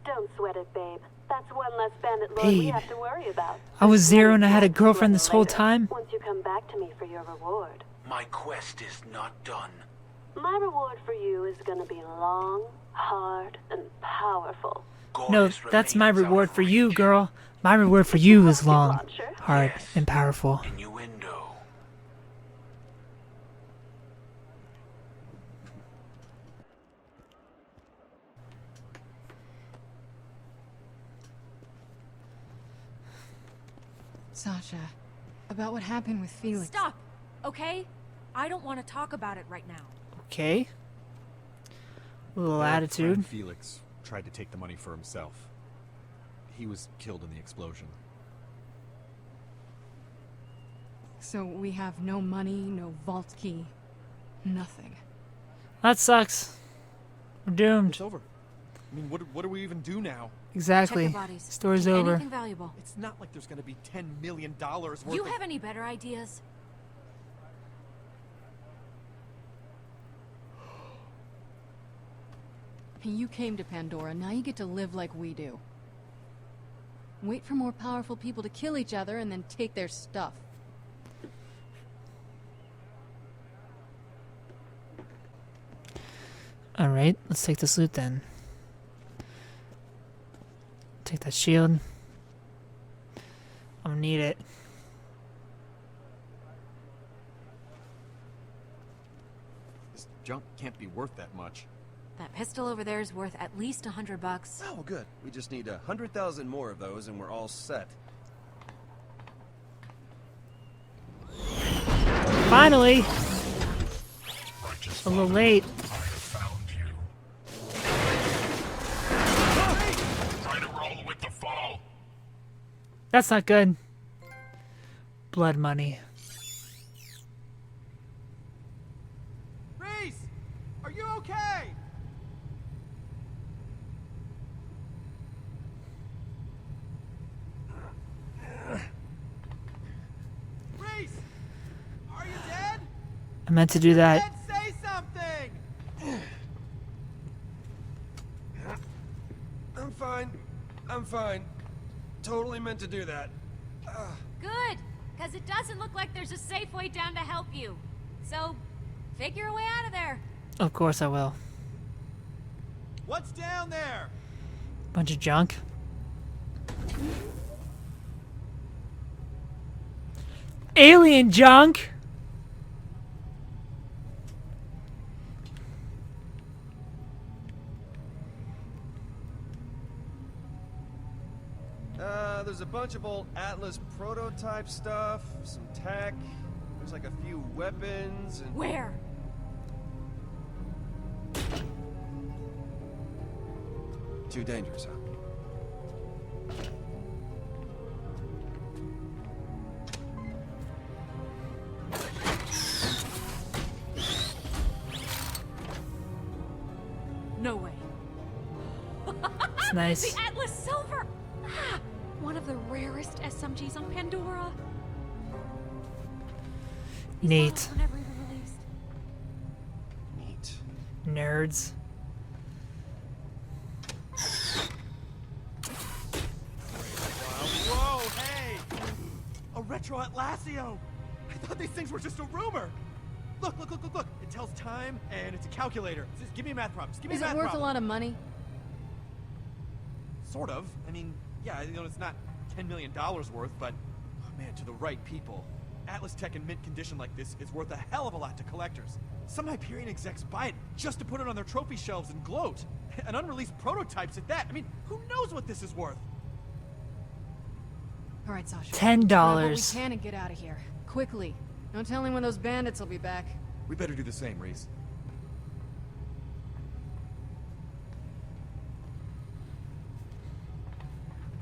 Don't sweat it, babe. That's one less bandit lord we Babe. have to worry about. I was Zer0 and I had a girlfriend this whole time. Once you come back to me for your reward. My quest is not done. My reward for you is gonna be long, hard, and powerful. No, that's my reward for you, girl. My reward for you is long, hard, and powerful. Innuendo. Sasha, about what happened with Felix. Stop, okay? I don't want to talk about it right now. Okay. A little Our attitude. friend Felix tried to take the money for himself. He was killed in the explosion. So we have no money, no vault key, nothing. That sucks. We're doomed. It's over. I mean, what do we even do now? Exactly. Check the bodies. Story's See over. Anything valuable. It's not like there's gonna be $10 million worth You of... have any better ideas? You came to Pandora, now you get to live like we do. Wait for more powerful people to kill each other and then take their stuff. Alright, let's take this loot then. Take that shield. I'm gonna need it. This junk can't be worth that much. That pistol over there is worth at least $100. Oh, good. We just need 100,000 more of those and we're all set. Finally! A little late. Try to roll with the fall. That's not good. Blood money. Reese! Are you okay? Reese! Are you dead? I meant to do that. Dead, say something! I'm fine. I'm fine. Totally meant to do that. Good, because it doesn't look like there's a safe way down to help you. So, figure a way out of there. Of course I will. What's down there? Bunch of junk. Alien junk! There's a bunch of old Atlas prototype stuff, some tech, there's like a few weapons and... Where? Too dangerous, huh? No way. It's nice. The Atlas Silver! Ah, one of the rarest SMGs on Pandora. Neat. Were never even released. Neat. Nerds. Whoa, hey! A retro Atlasio! I thought these things were just a rumor! Look, look, look, look, look! It tells time, and it's a calculator. Just give me a math problem. Just give me Is a it math worth problem. a lot of money? Sort of. I mean, yeah, you know, it's not $10 million worth, but, oh man, to the right people. Atlas tech in mint condition like this is worth a hell of a lot to collectors. Some Hyperion execs buy it just to put it on their trophy shelves and gloat. And unreleased prototypes at that. I mean, who knows what this is worth? All right, Sasha. $10. Grab what we can and get out of here. Quickly. Don't tell me when those bandits will be back. We better do the same, Reese.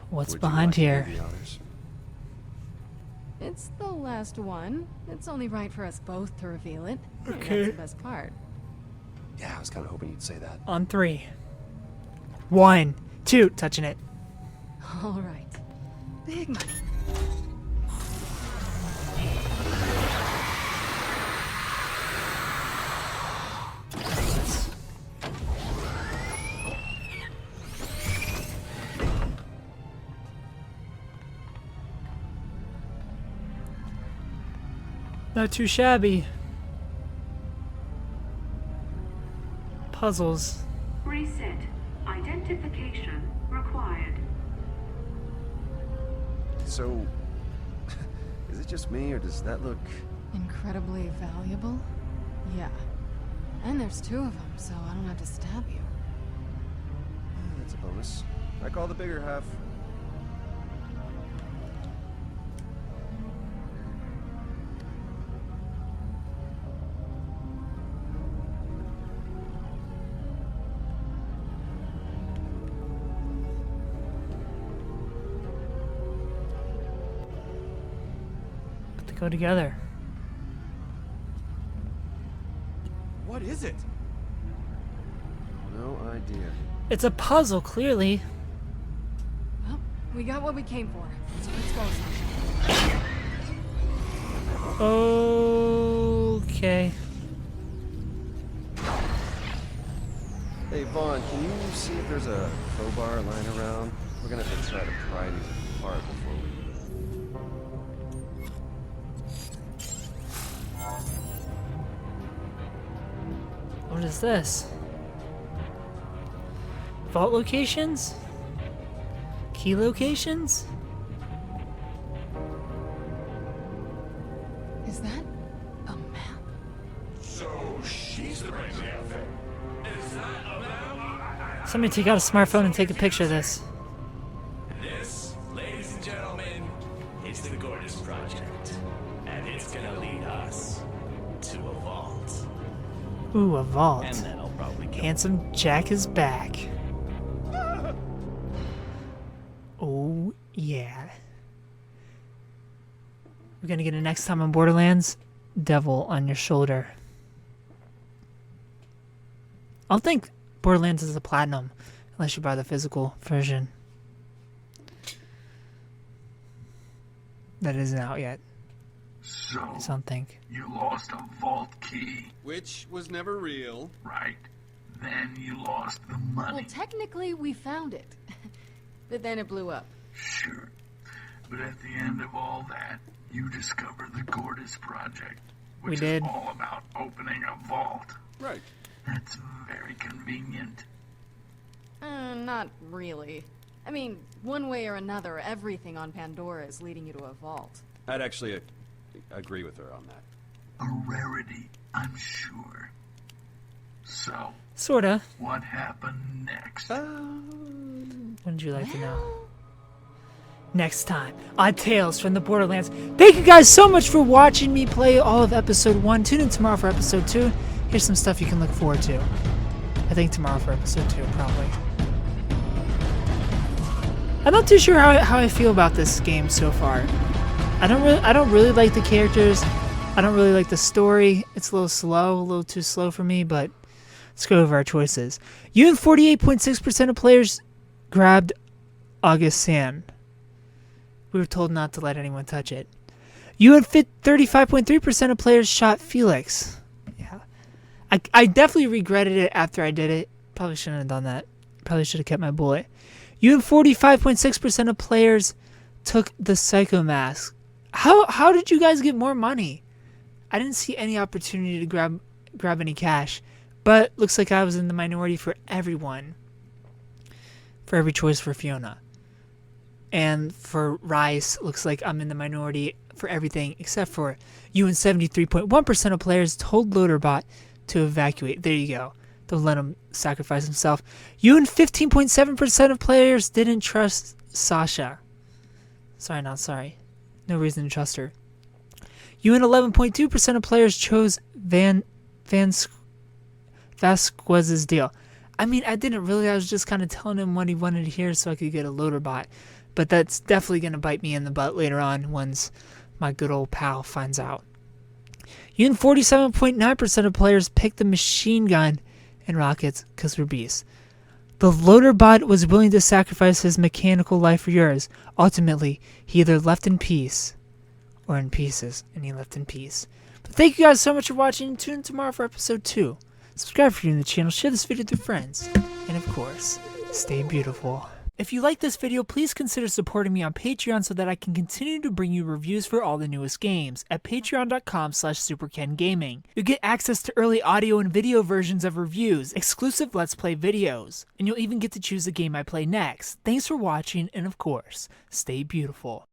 What's Would you behind like to here? do the honors? It's the last one. It's only right for us both to reveal it. And Okay. that's the best part. Yeah, I was kind of hoping you'd say that. On 3. 1, 2, touching it. All right. Big money. Not too shabby. Puzzles. Reset. Identification required. So, is it just me, or does that look... Incredibly valuable? Yeah. And there's 2 of them, so I don't have to stab you. That's a bonus. I call the bigger half. go together. What is it? No idea. It's a puzzle, clearly. Well, we got what we came for. So let's go, Sasha. Okay. Hey, Vaughn, can you see if there's a crowbar lying around? We're gonna have to try to pry these apart before we... What is this? Vault locations? Key locations? Is that a map? So she's the crazy outfit. Is that a map? Somebody take out a smartphone and take a picture of this. This, ladies and gentlemen, is the Gorgeous Project. And it's gonna lead us to a vault. Ooh, a vault. And then I'll probably kill Handsome Jack is back. Oh, yeah. We're gonna get it next time on Borderlands. Devil on your shoulder. I don't think Borderlands is a platinum unless you buy the physical version. That isn't out yet. So, I don't think. you lost a vault key. Which was never real. Right. Then you lost the money. Well, technically, we found it. But then it blew up. Sure. But at the end of all that, you discovered the Gorgeous Project. Which We did. is all about opening a vault. Right. That's very convenient. Not really. I mean, one way or another, everything on Pandora is leading you to a vault. I'd actually agree with her on that. A rarity, I'm sure. So, Sorta. what happened next? Wouldn't you like to know? Next time on Tales from the Borderlands. Thank you guys so much for watching me play all of episode 1. Tune in tomorrow for episode 2. Here's some stuff you can look forward to. I think tomorrow for episode 2, probably. I'm not too sure how I feel about this game so far. I don't really like the characters. I don't really like the story. It's a little slow, a little too slow for me, but let's go over our choices. You and 48.6% of players grabbed August Sand. We were told not to let anyone touch it. You and 35.3% of players shot Felix. Yeah. I definitely regretted it after I did it. Probably shouldn't have done that. Probably should have kept my bullet. You and 45.6% of players took the Psycho Mask. How did you guys get more money? I didn't see any opportunity to grab any cash. But looks like I was in the minority for everyone. For every choice for Fiona. And for Rice, looks like I'm in the minority for everything except for you and 73.1% of players told Loaderbot to evacuate. There you go. Don't let him sacrifice himself. You and 15.7% of players didn't trust Sasha. Sorry, not sorry. No reason to trust her. You and 11.2% of players chose Vasquez's deal. I mean, I didn't really. I was just kind of telling him what he wanted to hear so I could get a Loaderbot. But that's definitely going to bite me in the butt later on once my good old pal finds out. You and 47.9% of players picked the machine gun and rockets because we're beasts. The Loaderbot was willing to sacrifice his mechanical life for yours. Ultimately, he either left in peace or in pieces, and he left in peace. But thank you guys so much for watching. Tune in tomorrow for episode 2. Subscribe if you're new to the channel, share this video with your friends, and of course, stay beautiful. If you like this video, please consider supporting me on Patreon so that I can continue to bring you reviews for all the newest games at patreon.com/superkengaming. You'll get access to early audio and video versions of reviews, exclusive Let's Play videos, and you'll even get to choose the game I play next. Thanks for watching, and of course, stay beautiful.